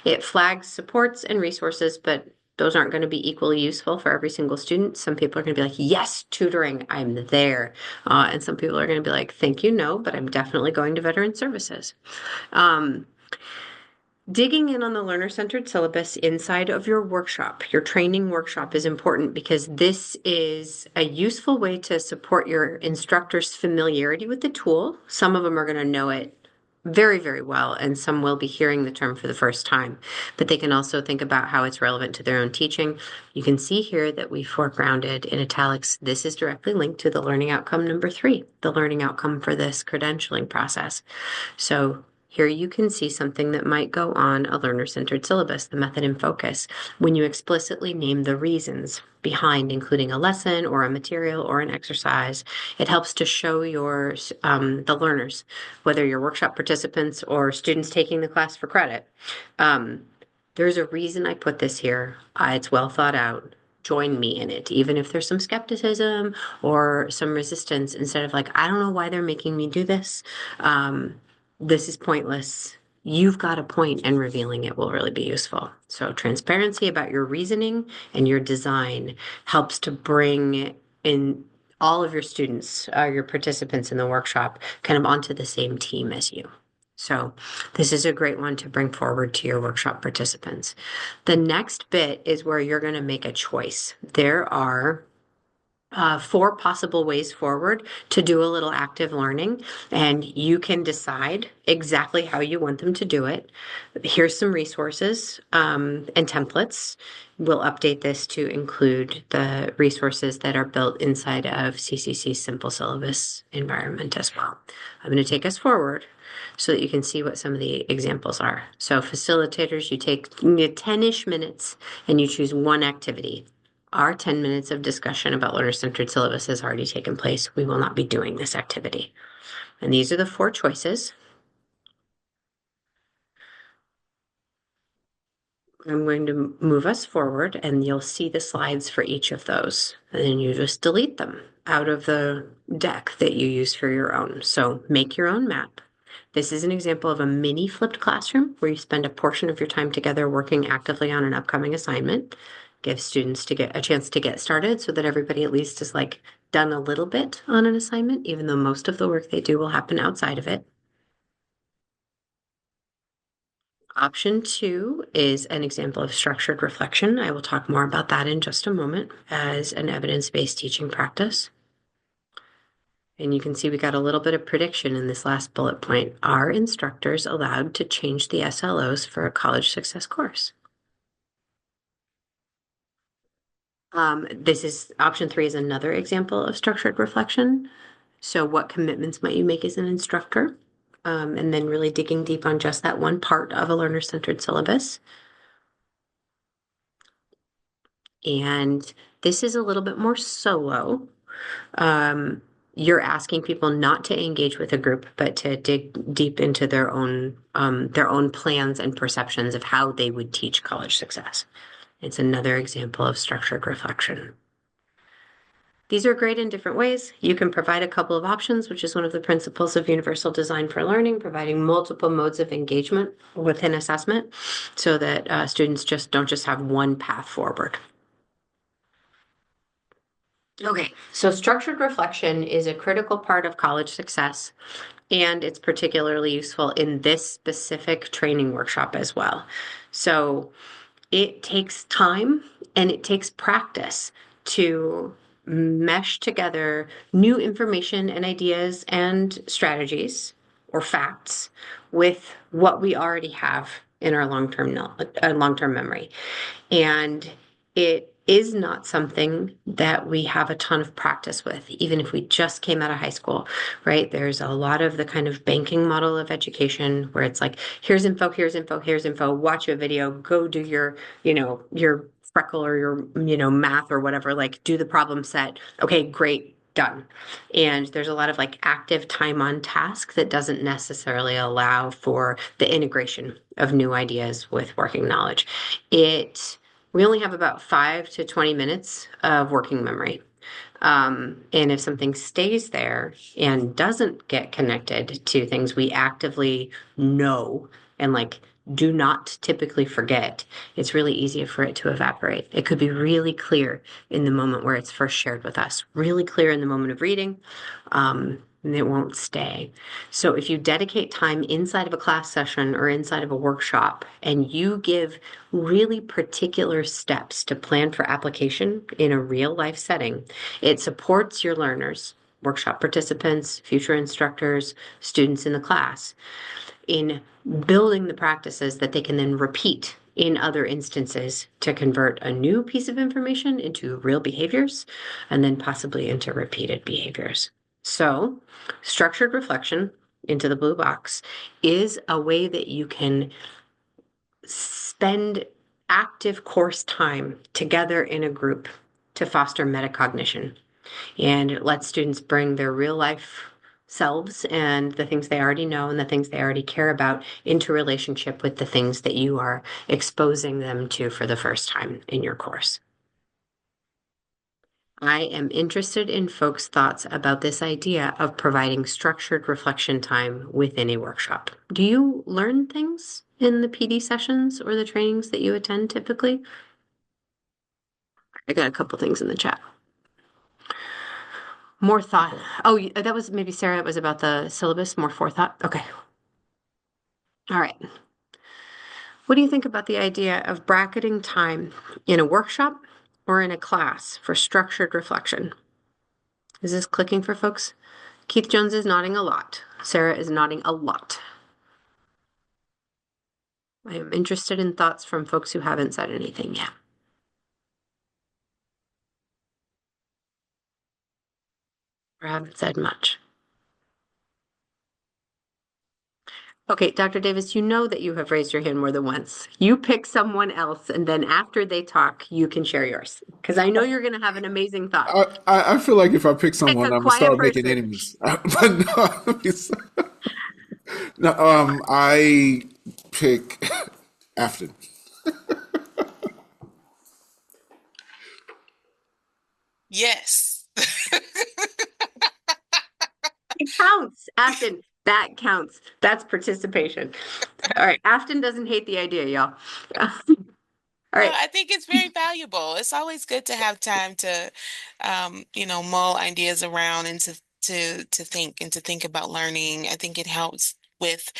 It flags supports and resources, but those aren't going to be equally useful for every single student. Some people are going to be like, yes, tutoring, I'm there. And some people are going to be like, thank you, no, but I'm definitely going to veteran services. Digging in on the learner-centered syllabus inside of your workshop, your training workshop is important because this is a useful way to support your instructor's familiarity with the tool. Some of them are going to know it very, very well, and some will be hearing the term for the first time, but they can also think about how it's relevant to their own teaching. You can see here that we foregrounded in italics. This is directly linked to the learning outcome number 3, the learning outcome for this credentialing process. So here you can see something that might go on a learner-centered syllabus, the method and focus, when you explicitly name the reasons behind including a lesson or a material or an exercise. It helps to show the learners, whether you're workshop participants or students taking the class for credit. There's a reason I put this here. It's well thought out. Join me in it, even if there's some skepticism or some resistance, instead of like, I don't know why they're making me do this. This is pointless. You've got a point, and revealing it will really be useful. So transparency about your reasoning and your design helps to bring in all of your students, your participants in the workshop, kind of onto the same team as you. So this is a great one to bring forward to your workshop participants. The next bit is where you're going to make a choice. There are 4 possible ways forward to do a little active learning, and you can decide exactly how you want them to do it. Here's some resources and templates. We'll update this to include the resources that are built inside of CCC's simple syllabus environment as well. I'm going to take us forward so that you can see what some of the examples are. So facilitators, you take 10-ish minutes and you choose one activity. Our 10 minutes of discussion about learner-centered syllabus has already taken place. We will not be doing this activity. And these are the 4 choices. I'm going to move us forward and you'll see the slides for each of those. And then you just delete them out of the deck that you use for your own. So make your own map. This is an example of a mini flipped classroom where you spend a portion of your time together working actively on an upcoming assignment. Give students to get a chance to get started so that everybody at least is like done a little bit on an assignment, even though most of the work they do will happen outside of it. Option 2 is an example of structured reflection. I will talk more about that in just a moment as an evidence-based teaching practice. And you can see we got a little bit of prediction in this last bullet point. Are instructors allowed to change the SLOs for a college success course? This is option 3 is another example of structured reflection. So what commitments might you make as an instructor? And then really digging deep on just that one part of a learner-centered syllabus. And this is a little bit more solo. You're asking people not to engage with a group, but to dig deep into their own plans and perceptions of how they would teach college success. It's another example of structured reflection. These are great in different ways. You can provide a couple of options, which is one of the principles of universal design for learning, providing multiple modes of engagement within assessment so that students don't just have one path forward. Okay, so structured reflection is a critical part of college success, and it's particularly useful in this specific training workshop as well. So it takes time and it takes practice to mesh together new information and ideas and strategies or facts with what we already have in our long-term memory. And it is not something that we have a ton of practice with, even if we just came out of high school, right? There's a lot of the kind of banking model of education where it's like, here's info, here's info, here's info, watch a video, go do your freckle or your math or whatever, like do the problem set. Okay, great, done. And there's a lot of like active time on task that doesn't necessarily allow for the integration of new ideas with working knowledge. We only have about 5 to 20 minutes of working memory. And if something stays there and doesn't get connected to things we actively know and like do not typically forget, it's really easy for it to evaporate. It could be really clear in the moment where it's first shared with us, really clear in the moment of reading, and it won't stay. So if you dedicate time inside of a class session or inside of a workshop and you give really particular steps to plan for application in a real life setting, it supports your learners, workshop participants, future instructors, students in the class in building the practices that they can then repeat in other instances to convert a new piece of information into real behaviors and then possibly into repeated behaviors. So, structured reflection into the blue box is a way that you can spend active course time together in a group to foster metacognition. And it lets students bring their real life selves and the things they already know and the things they already care about into relationship with the things that you are exposing them to for the first time in your course. I am interested in folks' thoughts about this idea of providing structured reflection time within a workshop. Do you learn things in the PD sessions or the trainings that you attend typically? I got a couple things in the chat. More thought. Oh, that was maybe Sarah. It was about the syllabus, more forethought. Okay. All right. What do you think about the idea of bracketing time in a workshop or in a class for structured reflection? Is this clicking for folks? Keith Jones is nodding a lot. Sarah is nodding a lot. I am interested in thoughts from folks who haven't said anything yet. Or haven't said much. Okay, Dr. Davis, you know that you have raised your hand more than once. You pick someone else, and then after they talk, you can share yours. Because I know you're going to have an amazing thought. I feel like if I pick Pick someone, a I'm gonna quiet start making person. enemies. But no, no, I pick Afton. Yes. It counts, Afton. That counts. That's participation. All right, Afton doesn't hate the idea, y'all. All No, right. I think it's very valuable. It's always good to have time to, mull ideas around and to think about learning. I think it helps with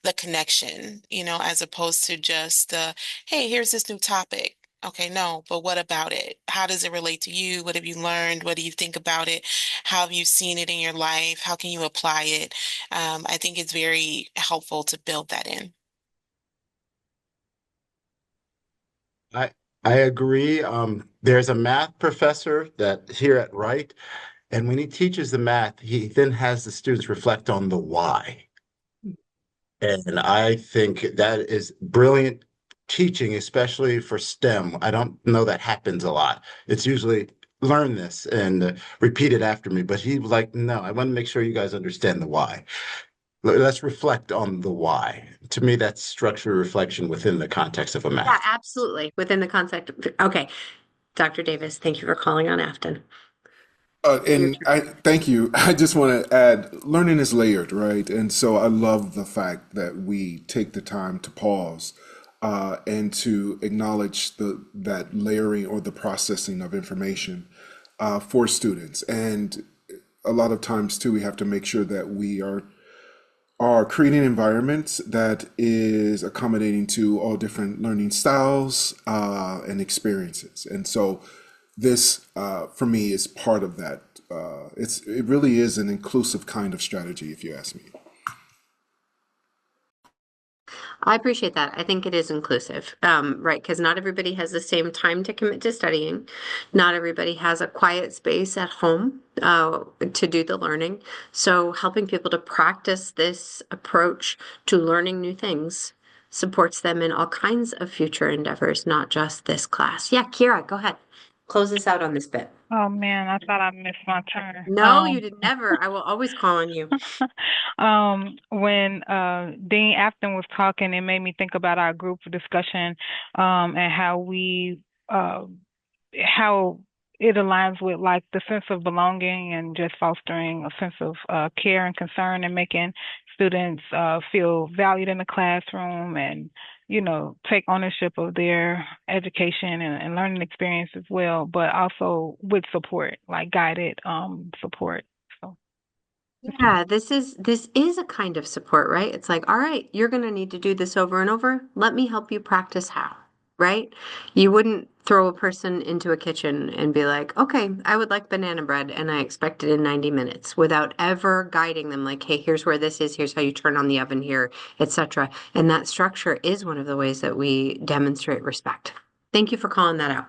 the connection, as opposed to just, hey, here's this new topic. Okay, no, but what about it? How does it relate to you? What have you learned? What do you think about it? How have you seen it in your life? How can you apply it? I think it's very helpful to build that in. I I agree. There's a math professor that here at Wright, and when he teaches the math, he then has the students reflect on the why. And I think that is brilliant teaching, especially for STEM. I don't know that happens a lot. It's usually learn this and repeat it after me. But he was like, no, I want to make sure you guys understand the why. Let's reflect on the why. To me, that's structured reflection within the context of a Yeah, math. absolutely. Within the concept. Okay. Dr. Davis, thank you for calling on Afton. Your And turn. I thank you. I just want to add, learning is layered, right? And so I love the fact that we take the time to pause and to acknowledge that layering or the processing of information for students. And a lot of times too, we have to make sure that we are creating environments that is accommodating to all different learning styles and experiences. And so this, for me, is part of that. It really is an inclusive kind of strategy, if you ask me. I appreciate that. I think it is inclusive, right? Because not everybody has the same time to commit to studying. Not everybody has a quiet space at home to do the learning. So helping people to practice this approach to learning new things supports them in all kinds of future endeavors, not just this class. Yeah, Kira, go ahead. Close this out on this bit. Oh man, I thought I missed my turn. No, you did never. I will always call on you. When Dean Afton was talking, it made me think about our group discussion, and uh, how it aligns with like the sense of belonging and just fostering a sense of care and concern and making students feel valued in the classroom and take ownership of their education and learning experience as well, but also with support, like guided support. So Yeah, this is a kind of support, right? It's like, all right, you're going to need to do this over and over. Let me help you practice how, right? You wouldn't throw a person into a kitchen and be like, okay, I would like banana bread and I expect it in 90 minutes without ever guiding them like, hey, here's where this is, here's how you turn on the oven here, etc. And that structure is one of the ways that we demonstrate respect. Thank you for calling that out.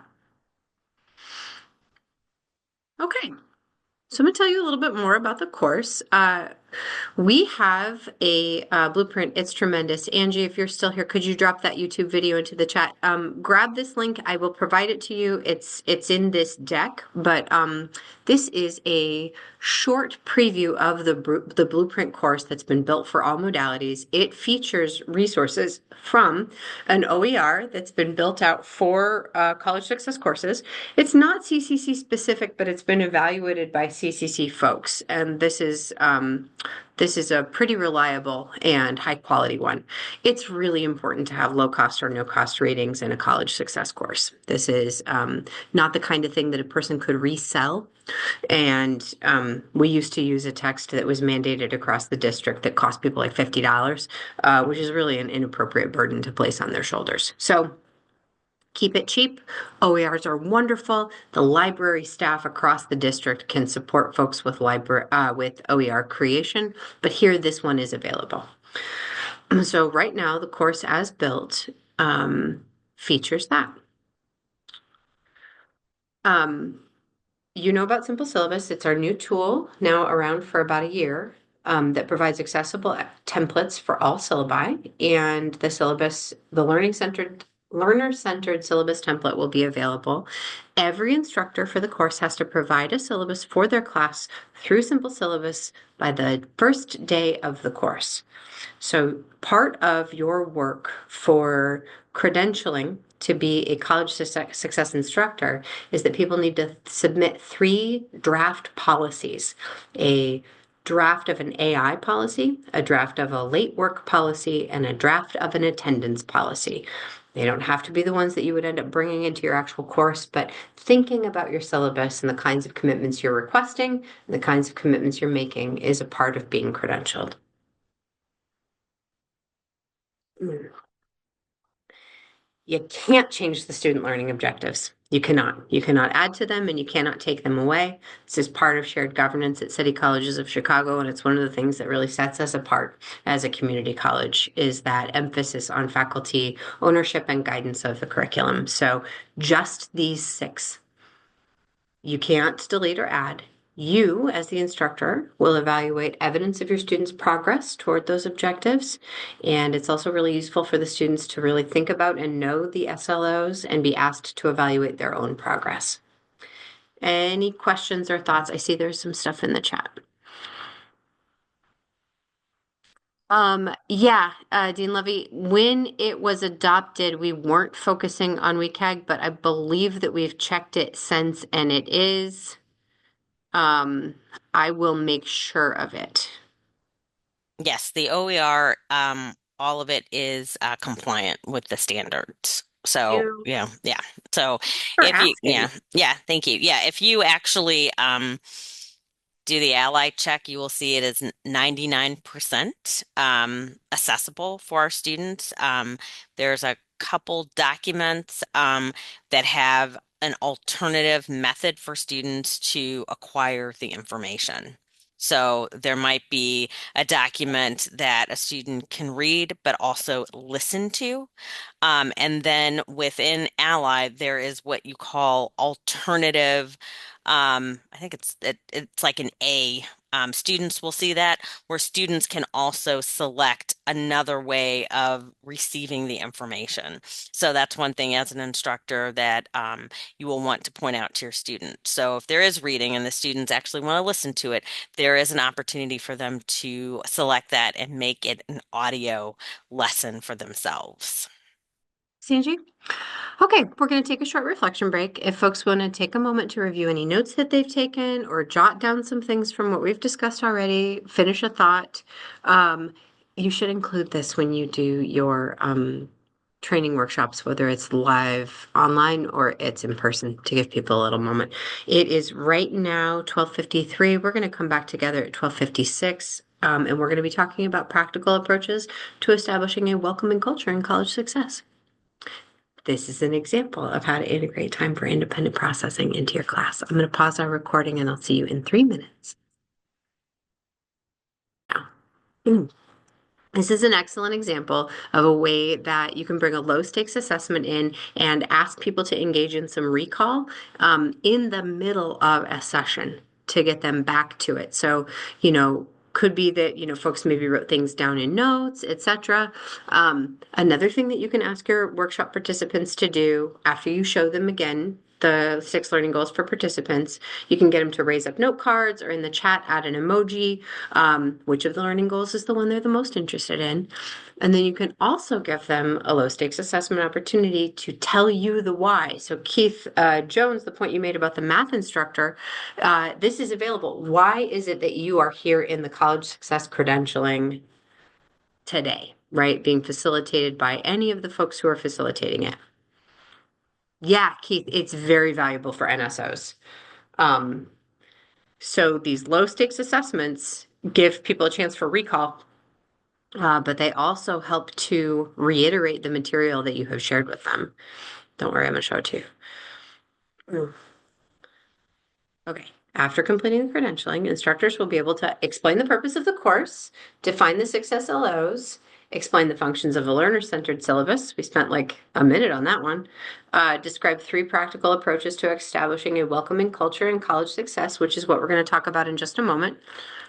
Okay. So I'm going to tell you a little bit more about the course. We have a blueprint. It's tremendous. Angie, if you're still here, could you drop that YouTube video into the chat? Grab this link. I will provide it to you. It's in this deck, but this is a short preview of the blueprint course that's been built for all modalities. It features resources from an OER that's been built out for college success courses. It's not CCC specific, but it's been evaluated by CCC folks, and this is a pretty reliable and high quality one. It's really important to have low cost or no cost ratings in a college success course. This is not the kind of thing that a person could resell. And we used to use a text that was mandated across the district that cost people like $50, which is really an inappropriate burden to place on their shoulders. So Keep it cheap. OERs are wonderful. The library staff across the district can support folks with with OER creation, but here this one is available. So right now, the course as built features that. You know about Simple Syllabus. It's our new tool, now around for about a year, that provides accessible templates for all syllabi. And the syllabus, the learner-centered syllabus template will be available. Every instructor for the course has to provide a syllabus for their class through Simple Syllabus by the first day of the course. So part of your work for credentialing to be a college success instructor is that people need to submit 3 draft policies: a draft of an AI policy, a draft of a late work policy, and a draft of an attendance policy. They don't have to be the ones that you would end up bringing into your actual course, but thinking about your syllabus and the kinds of commitments you're requesting and the kinds of commitments you're making is a part of being credentialed. You can't change the student learning objectives. You cannot. You cannot add to them and you cannot take them away. This is part of shared governance at City Colleges of Chicago, and it's one of the things that really sets us apart as a community college is that emphasis on faculty ownership and guidance of the curriculum. So just these 6. You can't delete or add. You, as the instructor, will evaluate evidence of your students' progress toward those objectives. And it's also really useful for the students to really think about and know the SLOs and be asked to evaluate their own progress. Any questions or thoughts? I see there's some stuff in the chat. Yeah, Dean Levy, when it was adopted, we weren't focusing on WCAG, but I believe that we've checked it since, and it is. I will make sure of it. Yes, the OER, all of it is compliant with the standards. So yeah. So if you, thank you. Yeah, if you actually do the ally check, you will see it is 99% accessible for our students. There's a couple documents that have an alternative method for students to acquire the information. So there might be a document that a student can read, but also listen to. And then within Ally, there is what you call alternative. I think it's like an A. Students will see that, where students can also select another way of receiving the information. So that's one thing as an instructor that you will want to point out to your student. So if there is reading and the students actually want to listen to it, there is an opportunity for them to select that and make it an audio lesson for themselves. Sanji? Okay, we're going to take a short reflection break. If folks want to take a moment to review any notes that they've taken or jot down some things from what we've discussed already, finish a thought, you should include this when you do your training workshops, whether it's live online or it's in person, to give people a little moment. It is right now 12:53. We're going to come back together at 12:56. And we're going to be talking about practical approaches to establishing a welcoming culture in college success. This is an example of how to integrate time for independent processing into your class. I'm going to pause our recording and I'll see you in 3 minutes. This is an excellent example of a way that you can bring a low stakes assessment in and ask people to engage in some recall in the middle of a session to get them back to it. So, could be that, folks maybe wrote things down in notes, etc. Another thing that you can ask your workshop participants to do after you show them again the 6 learning goals for participants, you can get them to raise up note cards or in the chat add an emoji. Which of the learning goals is the one they're the most interested in? And then you can also give them a low stakes assessment opportunity to tell you the why. So Keith Jones, the point you made about the math instructor, this is available. Why is it that you are here in the college success credentialing today, right? Being facilitated by any of the folks who are facilitating it. Yeah, Keith, it's very valuable for NSOs. So these low stakes assessments give people a chance for recall, but they also help to reiterate the material that you have shared with them. Don't worry, I'm going to show it to you. Okay. After completing the credentialing, instructors will be able to explain the purpose of the course, define the success LOs, explain the functions of a learner-centered syllabus. We spent like a minute on that one. Describe 3 practical approaches to establishing a welcoming culture in college success, which is what we're going to talk about in just a moment.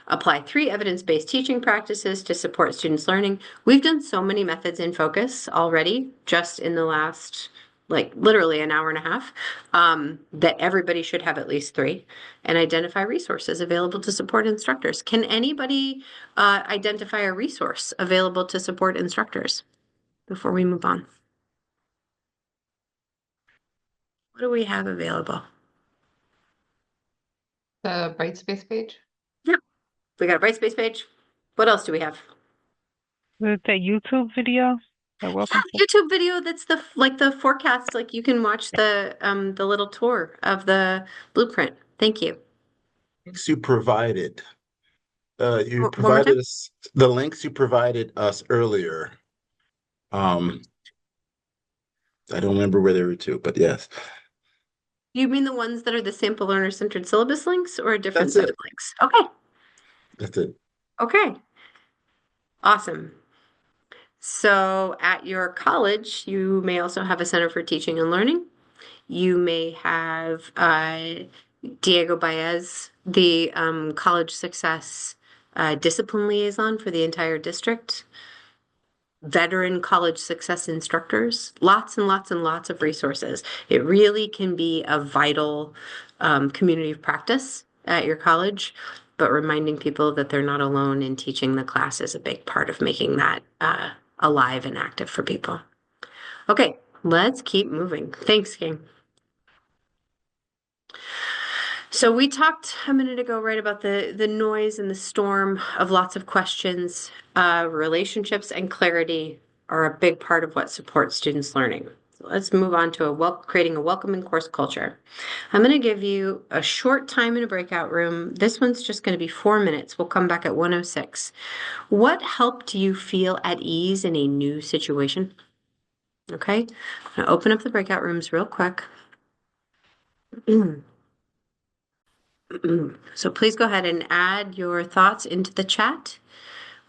Apply 3 evidence-based teaching practices to support students' learning. We've done so many methods in focus already, just in the last like literally an hour and a half, that everybody should have at least 3, and identify resources available to support instructors. Can anybody identify a resource available to support instructors before we move on? What do we have available? The Brightspace page? Yep. We got a Brightspace page. What else do we have? Is it a YouTube video? Welcome. YouTube video that's the forecast, like you can watch the little tour of the blueprint. Thank you. Links you provided. You One more provided time? us the links you provided us earlier. I don't remember where they were to, but yes. You mean the ones that are the sample learner-centered syllabus links, or a different That's set it. of links? Okay. That's it. Okay. Awesome. So at your college, you may also have a Center for Teaching and Learning. You may have Diego Baez, the college success discipline liaison for the entire district. Veteran college success instructors, lots and lots and lots of resources. It really can be a vital community of practice at your college, but reminding people that they're not alone in teaching the class is a big part of making that alive and active for people. Okay, let's keep moving. Thanks, King. So we talked a minute ago, right, about the noise and the storm of lots of questions. Relationships and clarity are a big part of what supports students' learning. So let's move on to creating a welcoming course culture. I'm going to give you a short time in a breakout room. This one's just going to be 4 minutes. We'll come back at 1:06. What helped you feel at ease in a new situation? Okay, I'm going to open up the breakout rooms real quick. So please go ahead and add your thoughts into the chat.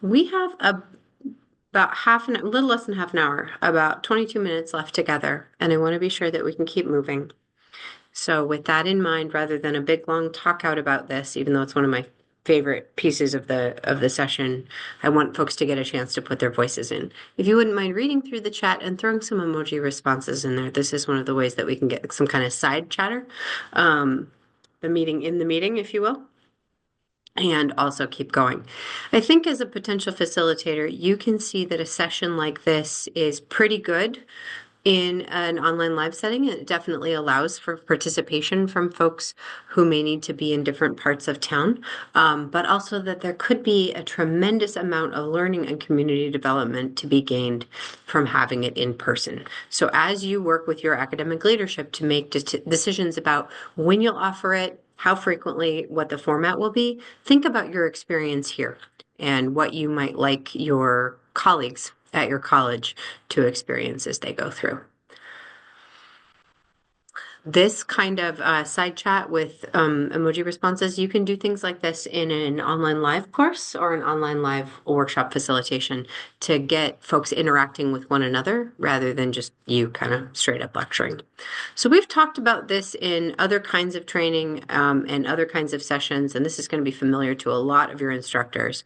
We have about a little less than half an hour, about 22 minutes left together, and I want to be sure that we can keep moving. So with that in mind, rather than a big long talk out about this, even though it's one of my favorite pieces of the session, I want folks to get a chance to put their voices in. If you wouldn't mind reading through the chat and throwing some emoji responses in there, this is one of the ways that we can get some kind of side chatter. The meeting, if you will, and also keep going. I think as a potential facilitator, you can see that a session like this is pretty good in an online live setting. It definitely allows for participation from folks who may need to be in different parts of town, but also that there could be a tremendous amount of learning and community development to be gained from having it in person. So as you work with your academic leadership to make decisions about when you'll offer it, how frequently, what the format will be, think about your experience here and what you might like your colleagues at your college to experience as they go through. This kind of side chat with emoji responses, you can do things like this in an online live course or an online live workshop facilitation to get folks interacting with one another rather than just you kind of straight up lecturing. So we've talked about this in other kinds of training and other kinds of sessions, and this is going to be familiar to a lot of your instructors.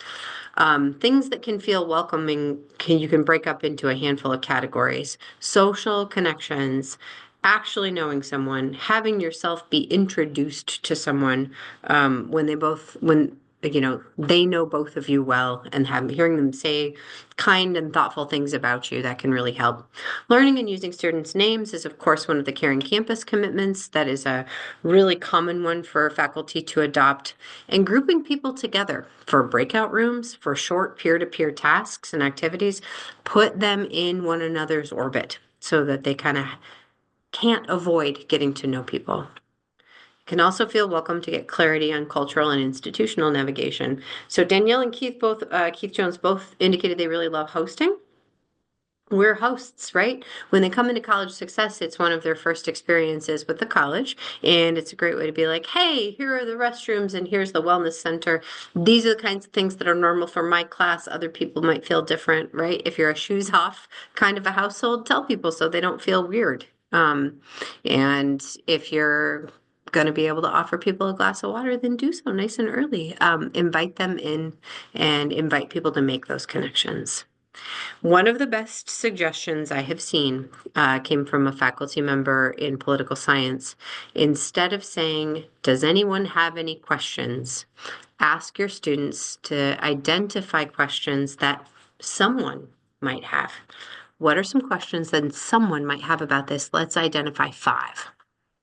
Things that can feel welcoming, you can break up into a handful of categories: social connections, actually knowing someone, having yourself be introduced to someone when they know both of you well, and hearing them say kind and thoughtful things about you, that can really help. Learning and using students' names is, of course, one of the Caring Campus commitments. That is a really common one for faculty to adopt. And grouping people together for breakout rooms, for short peer-to-peer tasks and activities, put them in one another's orbit so that they kind of can't avoid getting to know people. Can also feel welcome to get clarity on cultural and institutional navigation. So Danielle and Keith Jones both indicated they really love hosting. we're hosts, right? When they come into College Success, it's one of their first experiences with the college. And it's a great way to be like, hey, here are the restrooms and here's the wellness center. These are the kinds of things that are normal for my class. Other people might feel different, right? If you're a shoes off kind of a household, tell people so they don't feel weird. And if you're going to be able to offer people a glass of water, then do so nice and early. Invite them in and invite people to make those connections. One of the best suggestions I have seen came from a faculty member in political science. Instead of saying, does anyone have any questions? Ask your students to identify questions that someone might have. What are some questions that someone might have about this? Let's identify 5.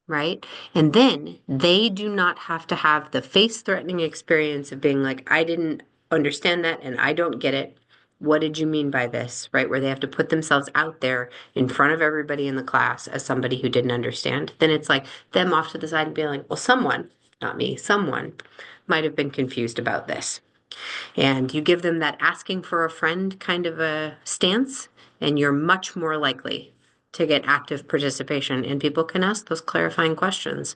Right? And then they do not have to have the face-threatening experience of being like, I didn't understand that and I don't get it. What did you mean by this? Right? Where they have to put themselves out there in front of everybody in the class as somebody who didn't understand. Then it's like them off to the side and being like, well, someone, not me, someone might have been confused about this. And you give them that asking for a friend kind of a stance, and you're much more likely to get active participation, and people can ask those clarifying questions.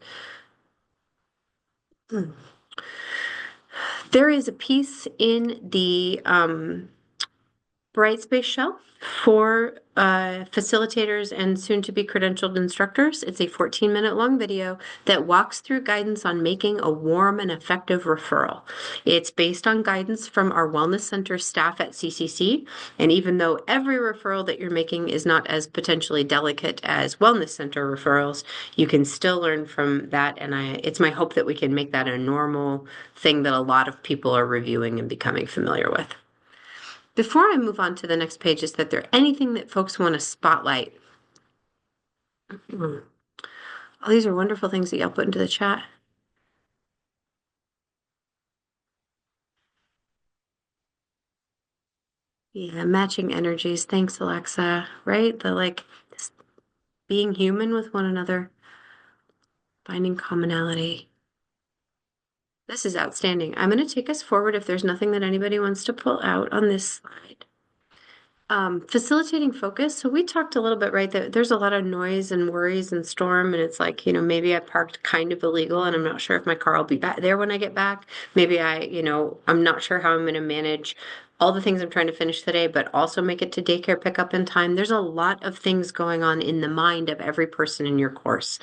There is a piece in the Brightspace shell for facilitators and soon to be credentialed instructors. It's a 14-minute long video that walks through guidance on making a warm and effective referral. It's based on guidance from our Wellness Center staff at CCC. And even though every referral that you're making is not as potentially delicate as Wellness Center referrals, you can still learn from that. And it's my hope that we can make that a normal thing that a lot of people are reviewing and becoming familiar with. Before I move on to the next page, is that there anything that folks want to spotlight? Oh, these are wonderful things that y'all put into the chat. Yeah, matching energies. Thanks, Alexa. Right? Just being human with one another, finding commonality. This is outstanding. I'm going to take us forward if there's nothing that anybody wants to pull out on this slide. Facilitating focus. So we talked a little bit, right, that there's a lot of noise and worries and storm, and it's like, maybe I parked kind of illegal and I'm not sure if my car will be back there when I get back. Maybe I'm not sure how I'm going to manage all the things I'm trying to finish today, but also make it to daycare pickup in time. There's a lot of things going on in the mind of every person in your course.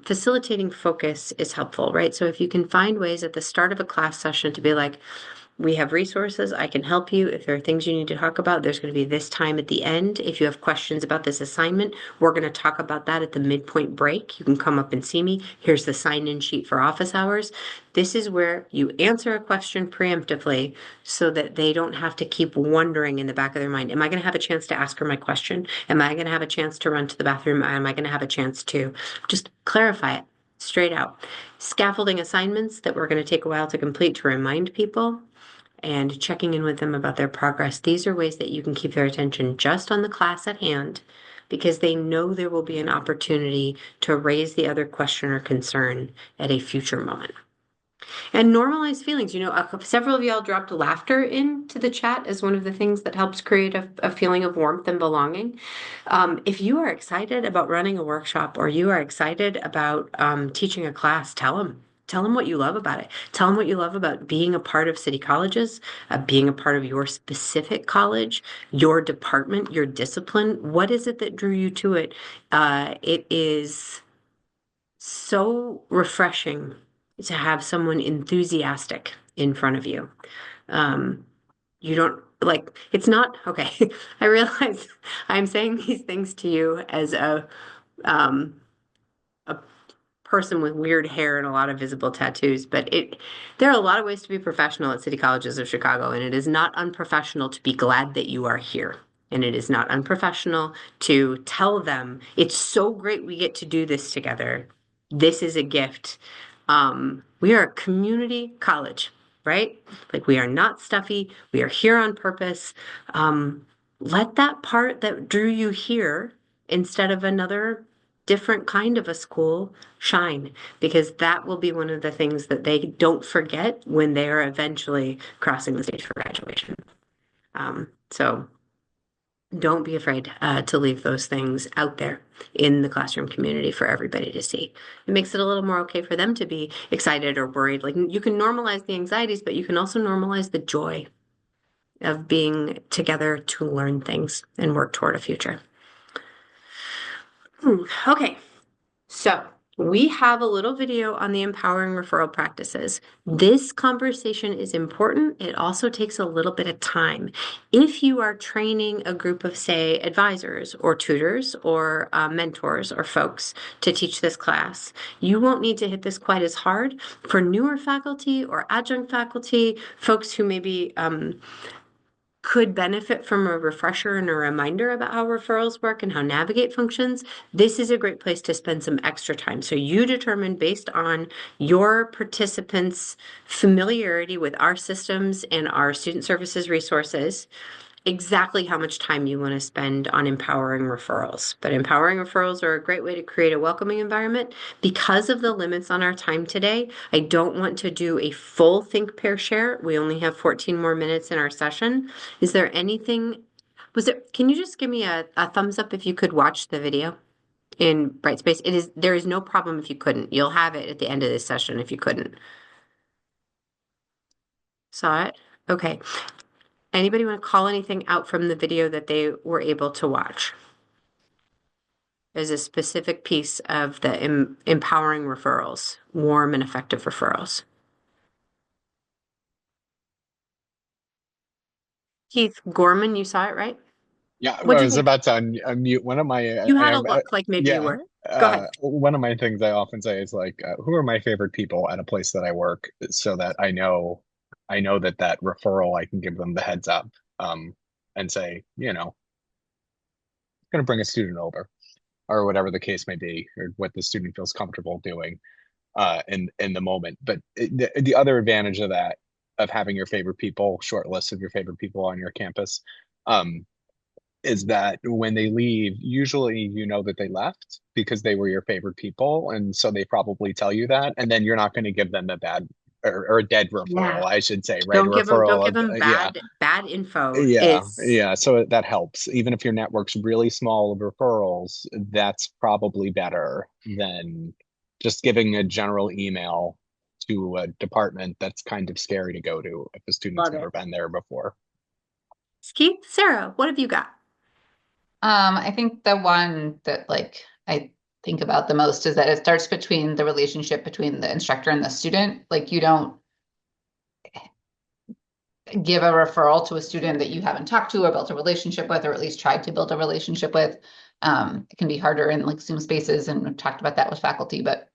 Facilitating focus is helpful, right? So if you can find ways at the start of a class session to be like, we have resources. I can help you. If there are things you need to talk about, there's going to be this time at the end. If you have questions about this assignment, we're going to talk about that at the midpoint break. You can come up and see me. Here's the sign-in sheet for office hours. This is where you answer a question preemptively so that they don't have to keep wondering in the back of their mind, am I going to have a chance to ask her my question? Am I going to have a chance to run to the bathroom? Am I going to have a chance to just clarify it straight out? Scaffolding assignments that we're going to take a while to complete to remind people, and checking in with them about their progress. These are ways that you can keep their attention just on the class at hand because they know there will be an opportunity to raise the other question or concern at a future moment. And normalize feelings. Several of y'all dropped laughter into the chat as one of the things that helps create a feeling of warmth and belonging. If you are excited about running a workshop or you are excited about teaching a class, tell them. Tell them what you love about it. Tell them what you love about being a part of city colleges, being a part of your specific college, your department, your discipline. What is it that drew you to it? It is so refreshing to have someone enthusiastic in front of you. You don't it's not okay. I realize I'm saying these things to you as a person with weird hair and a lot of visible tattoos, but there are a lot of ways to be professional at City Colleges of Chicago, and it is not unprofessional to be glad that you are here. And it is not unprofessional to tell them, it's so great we get to do this together. This is a gift. We are a community college, right? We are not stuffy. We are here on purpose. Let that part that drew you here instead of another different kind of a school shine, because that will be one of the things that they don't forget when they are eventually crossing the stage for graduation. So don't be afraid to leave those things out there in the classroom community for everybody to see. It makes it a little more okay for them to be excited or worried. Like you can normalize the anxieties, but you can also normalize the joy of being together to learn things and work toward a future. Okay, so we have a little video on the empowering referral practices. This conversation is important. It also takes a little bit of time. If you are training a group of, say, advisors or tutors or mentors or folks to teach this class, you won't need to hit this quite as hard. For newer faculty or adjunct faculty, folks who maybe could benefit from a refresher and a reminder about how referrals work and how Navigate functions, this is a great place to spend some extra time. So you determine based on your participants' familiarity with our systems and our student services resources, exactly how much time you want to spend on empowering referrals. But empowering referrals are a great way to create a welcoming environment. Because of the limits on our time today, I don't want to do a full think, pair, share. We only have 14 more minutes in our session. Is there anything, can you just give me a thumbs up if you could watch the video in Brightspace? There is no problem if you couldn't. You'll have it at the end of this session if you couldn't. Saw it? Okay. Anybody want to call anything out from the video that they were able to watch? There's a specific piece of the empowering referrals, warm and effective referrals. Keith Gorman, you saw it, right? Yeah, What'd I you was think? about to unmute one of my. You had a look like maybe you yeah, were. Go ahead. one of my things I often say is like, who are my favorite people at a place that I work, so that I know that that referral I can give them the heads up, and say, going to bring a student over, or whatever the case may be, or what the student feels comfortable doing, in the moment. But the other advantage of that, of having your favorite people, short list of your favorite people on your campus, is that when they leave, usually you know that they left because they were your favorite people, and so they probably tell you that, and then you're not going to give them a bad or a dead referral, I should say, right? Don't A give them yeah, bad info. yeah. So that helps. Even if your network's really small of referrals, that's probably better than just giving a general email to a department that's kind of scary to go to if a student's never been there before. Keith, Sarah, what have you got? I think the one that I think about the most is that it starts between the relationship between the instructor and the student. Like you don't give a referral to a student that you haven't talked to or built a relationship with, or at least tried to build a relationship with. It can be harder in like Zoom spaces, and we've talked about that with faculty, but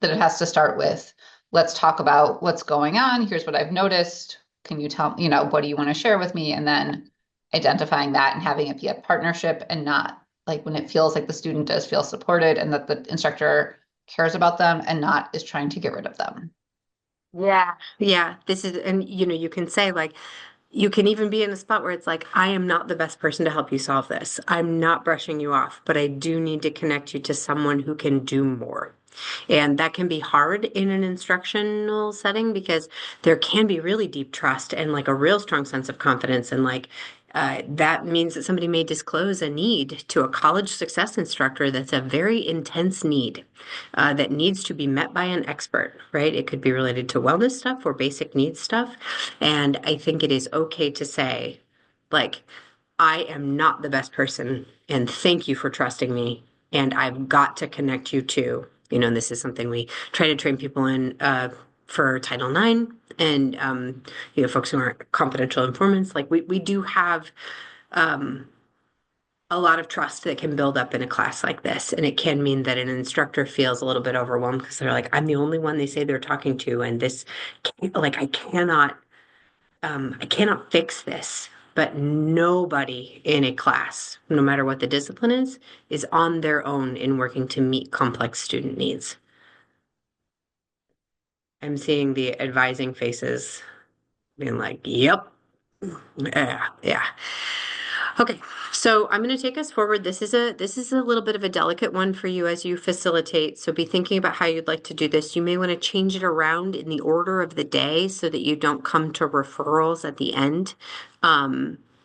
that it has to start with, let's talk about what's going on. Here's what I've noticed. Can you tell, what do you want to share with me? And then identifying that and having it be a partnership, and not like when it feels like the student does feel supported and that the instructor cares about them and not is trying to get rid of them. Yeah, this is, and you can say like, you can even be in a spot where it's like, I am not the best person to help you solve this. I'm not brushing you off, but I do need to connect you to someone who can do more. And that can be hard in an instructional setting because there can be really deep trust and like a real strong sense of confidence. And like that means that somebody may disclose a need to a college success instructor that's a very intense need that needs to be met by an expert, right? It could be related to wellness stuff or basic needs stuff. And I think it is okay to say, like, I am not the best person, and thank you for trusting me. And I've got to connect you to, and this is something we try to train people in for Title IX and, folks who aren't confidential informants. Like we do have a lot of trust that can build up in a class like this. And it can mean that an instructor feels a little bit overwhelmed because they're like, I'm the only one they say they're talking to. And this, like, I cannot fix this. But nobody in a class, no matter what the discipline is on their own in working to meet complex student needs. I'm seeing the advising faces being like, yep, yeah. Okay, so I'm going to take us forward. This is a little bit of a delicate one for you as you facilitate. So be thinking about how you'd like to do this. You may want to change it around in the order of the day so that you don't come to referrals at the end.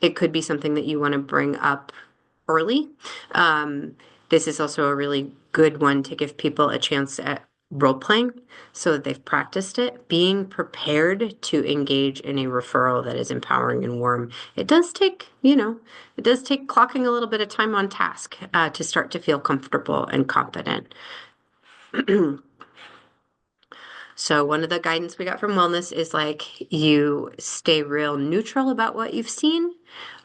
it could be something that you want to bring up early. This is also a really good one to give people a chance at role playing so that they've practiced it. Being prepared to engage in a referral that is empowering and warm. It does take, it does take clocking a little bit of time on task to start to feel comfortable and confident. So one of the guidance we got from wellness is like you stay real neutral about what you've seen,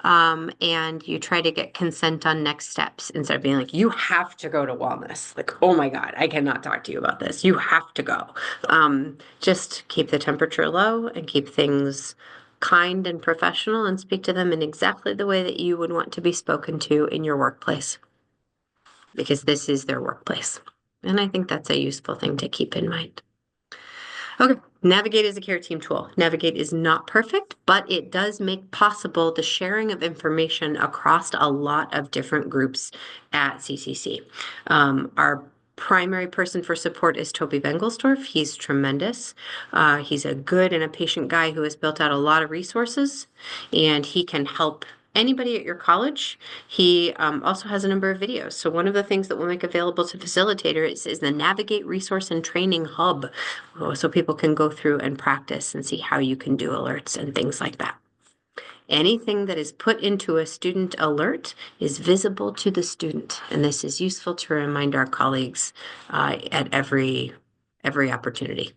and you try to get consent on next steps instead of being like, you have to go to wellness. Like, oh my God, I cannot talk to you about this. You have to go. Just keep the temperature low and keep things kind and professional and speak to them in exactly the way that you would want to be spoken to in your workplace, because this is their workplace. And I think that's a useful thing to keep in mind. Okay, Navigate is a care team tool. Navigate is not perfect, but it does make possible the sharing of information across a lot of different groups at CCC. Our primary person for support is Toby Bengelsdorf. He's tremendous. He's a good and a patient guy who has built out a lot of resources, and he can help anybody at your college. He also has a number of videos. So one of the things that we'll make available to facilitators is the Navigate Resource and Training Hub, so people can go through and practice and see how you can do alerts and things like that. Anything that is put into a student alert is visible to the student, and this is useful to remind our colleagues at every opportunity.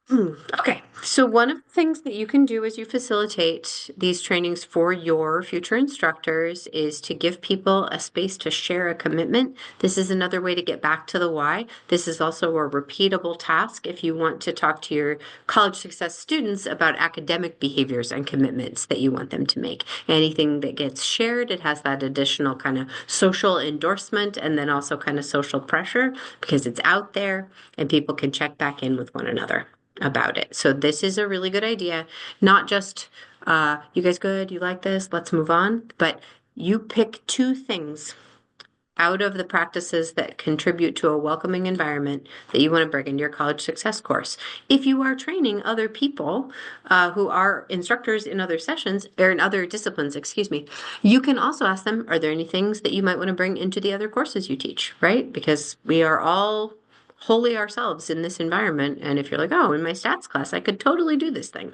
Okay, so one of the things that you can do as you facilitate these trainings for your future instructors is to give people a space to share a commitment. This is another way to get back to the why. This is also a repeatable task if you want to talk to your college success students about academic behaviors and commitments that you want them to make. Anything that gets shared, it has that additional kind of social endorsement and then also kind of social pressure because it's out there and people can check back in with one another about it. So this is a really good idea. Not just, you guys good? You like this? Let's move on. But you pick 2 things out of the practices that contribute to a welcoming environment that you want to bring into your college success course. If you are training other people who are instructors in other sessions or in other disciplines, excuse me, you can also ask them, are there any things that you might want to bring into the other courses you teach, right? Because we are all wholly ourselves in this environment. And if you're like, oh, in my stats class, I could totally do this thing.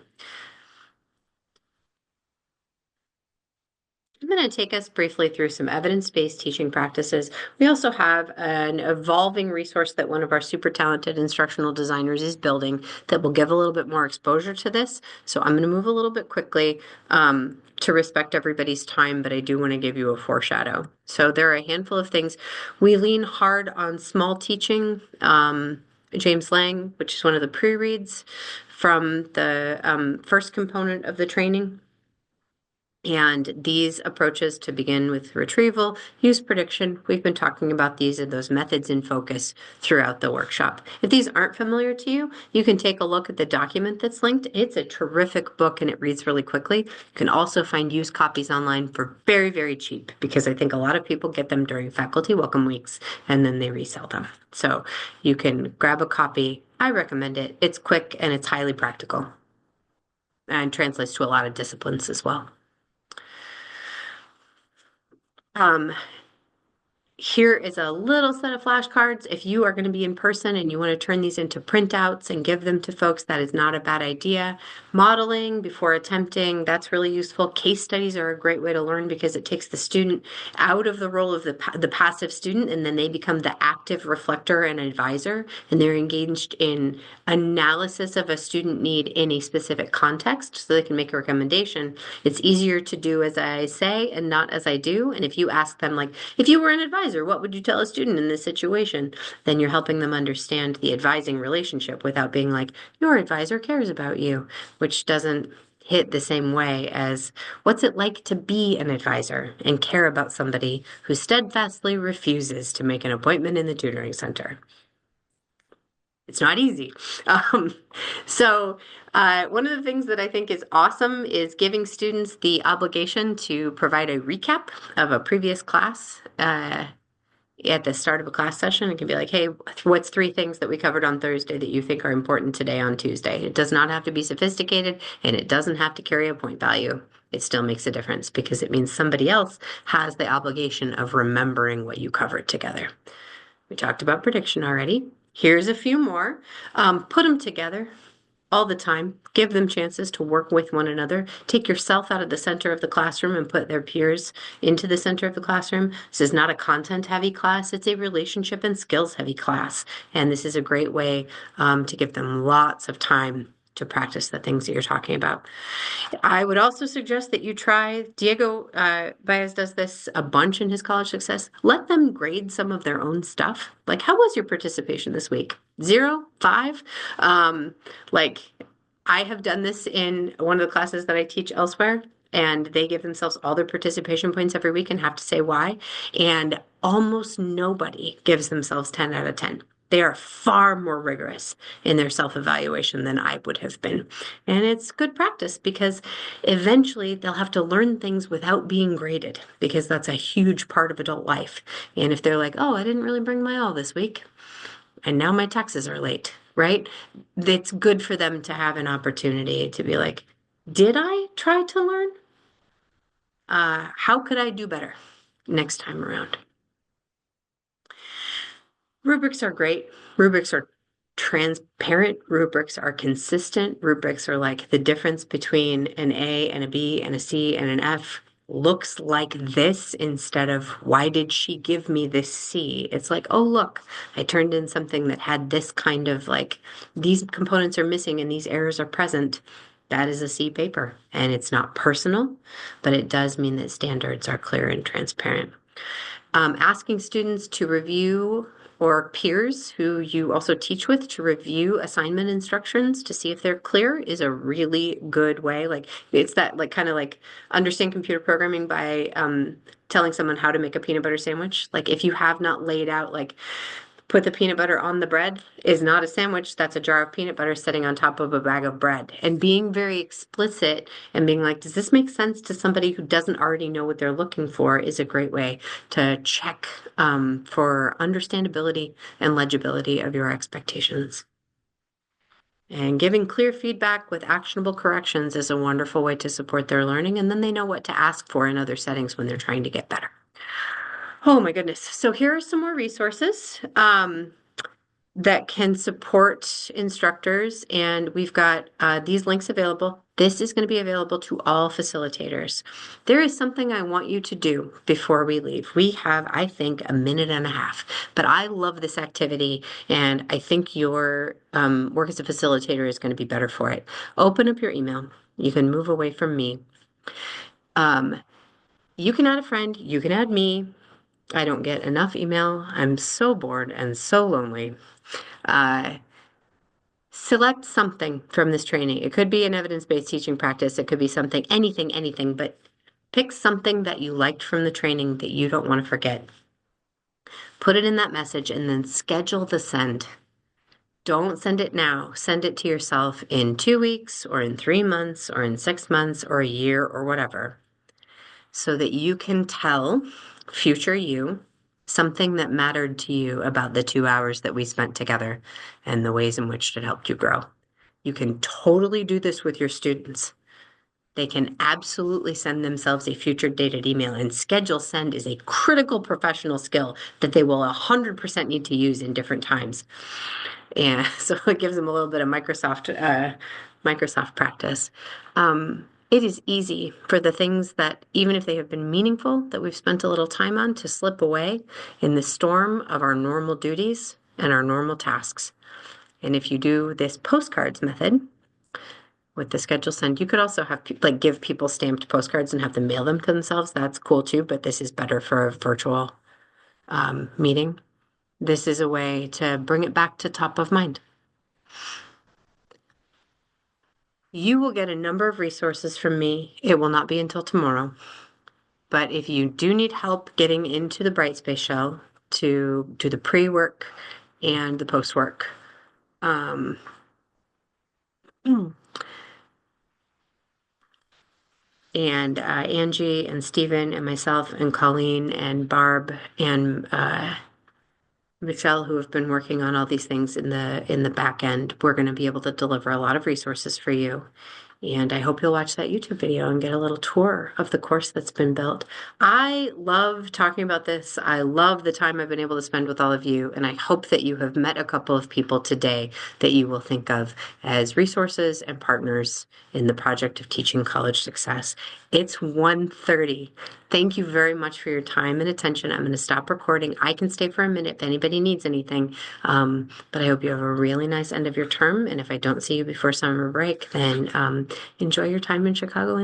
I'm going to take us briefly through some evidence-based teaching practices. We also have an evolving resource that one of our super talented instructional designers is building that will give a little bit more exposure to this. So I'm going to move a little bit quickly to respect everybody's time, but I do want to give you a foreshadow. So there are a handful of things. We lean hard on small teaching. James Lang, which is one of the pre-reads from the first component of the training. And these approaches to begin with retrieval, use prediction, we've been talking about these and those methods in focus throughout the workshop. If these aren't familiar to you, you can take a look at the document that's linked. It's a terrific book and it reads really quickly. You can also find used copies online for very, very cheap because I think a lot of people get them during faculty welcome weeks and then they resell them. So you can grab a copy. I recommend it. It's quick and it's highly practical and translates to a lot of disciplines as well. Here is a little set of flashcards. If you are going to be in person and you want to turn these into printouts and give them to folks, that is not a bad idea. Modeling before attempting, that's really useful. Case studies are a great way to learn because it takes the student out of the role of the passive student and then they become the active reflector and advisor and they're engaged in analysis of a student need in a specific context so they can make a recommendation. It's easier to do as I say and not as I do. And if you ask them like, if you were an advisor, what would you tell a student in this situation? Then you're helping them understand the advising relationship without being like, your advisor cares about you, which doesn't hit the same way as what's it like to be an advisor and care about somebody who steadfastly refuses to make an appointment in the tutoring center. It's not easy. So one of the things that I think is awesome is giving students the obligation to provide a recap of a previous class at the start of a class session. It can be like, hey, what's 3 things that we covered on Thursday that you think are important today on Tuesday? It does not have to be sophisticated and it doesn't have to carry a point value. it still makes a difference because it means somebody else has the obligation of remembering what you covered together. We talked about prediction already. Here's a few more. Put them together all the time. Give them chances to work with one another. Take yourself out of the center of the classroom and put their peers into the center of the classroom. This is not a content-heavy class. It's a relationship and skills-heavy class. And this is a great way to give them lots of time to practice the things that you're talking about. I would also suggest that you try, Diego Baez does this a bunch in his college success. Let them grade some of their own stuff. Like, how was your participation this week? 0, 5? Like, I have done this in one of the classes that I teach elsewhere, and they give themselves all their participation points every week and have to say why. And almost nobody gives themselves 10 out of 10. They are far more rigorous in their self-evaluation than I would have been. And it's good practice because eventually they'll have to learn things without being graded because that's a huge part of adult life. And if they're like, oh, I didn't really bring my all this week, and now my taxes are late, right? It's good for them to have an opportunity to be like, did I try to learn? How could I do better next time around? Rubrics are great. Rubrics are transparent. Rubrics are consistent. Rubrics are like the difference between an A and a B and a C and an F looks like this instead of why did she give me this C? It's like, oh, look, I turned in something that had this kind of like, these components are missing and these errors are present. That is a C paper. And it's not personal, but it does mean that standards are clear and transparent. Asking students to review or peers who you also teach with to review assignment instructions to see if they're clear is a really good way. Like it's that like kind of like understand computer programming by telling someone how to make a peanut butter sandwich. Like if you have not laid out like put the peanut butter on the bread is not a sandwich. That's a jar of peanut butter sitting on top of a bag of bread. And being very explicit and being like, does this make sense to somebody who doesn't already know what they're looking for is a great way to check for understandability and legibility of your expectations. And giving clear feedback with actionable corrections is a wonderful way to support their learning. And then they know what to ask for in other settings when they're trying to get better. Oh my goodness. So here are some more resources that can support instructors. And we've got these links available. This is going to be available to all facilitators. There is something I want you to do before we leave. We have, I think, a minute and a half, but I love this activity and I think your work as a facilitator is going to be better for it. Open up your email. You can move away from me. You can add a friend. You can add me. I don't get enough email. I'm so bored and so lonely. Select something from this training. It could be an evidence-based teaching practice. It could be something, anything, but pick something that you liked from the training that you don't want to forget. Put it in that message and then schedule the send. Don't send it now. Send it to yourself in 2 weeks or in 3 months or in 6 months or a year or whatever, so that you can tell future you something that mattered to you about the 2 hours that we spent together and the ways in which it helped you grow. You can totally do this with your students. They can absolutely send themselves a future dated email, and schedule send is a critical professional skill that they will 100% need to use in different times. And so it gives them a little bit of Microsoft practice. It is easy for the things that, even if they have been meaningful, that we've spent a little time on, to slip away in the storm of our normal duties and our normal tasks. And if you do this postcards method with the schedule send, you could also have like give people stamped postcards and have them mail them to themselves. That's cool too, but this is better for a virtual meeting. This is a way to bring it back to top of mind. You will get a number of resources from me. It will not be until tomorrow. But if you do need help getting into the Brightspace shell to do the pre-work and the post-work, and Angie and Stephen and myself and Colleen and Barb and Michelle, who have been working on all these things in the back end, we're going to be able to deliver a lot of resources for you. And I hope you'll watch that YouTube video and get a little tour of the course that's been built. I love talking about this. I love the time I've been able to spend with all of you. And I hope that you have met a couple of people today that you will think of as resources and partners in the project of teaching college success. It's 1:30. Thank you very much for your time and attention. I'm going to stop recording. I can stay for a minute if anybody needs anything. But I hope you have a really nice end of your term. And if I don't see you before summer break, then enjoy your time in Chicago.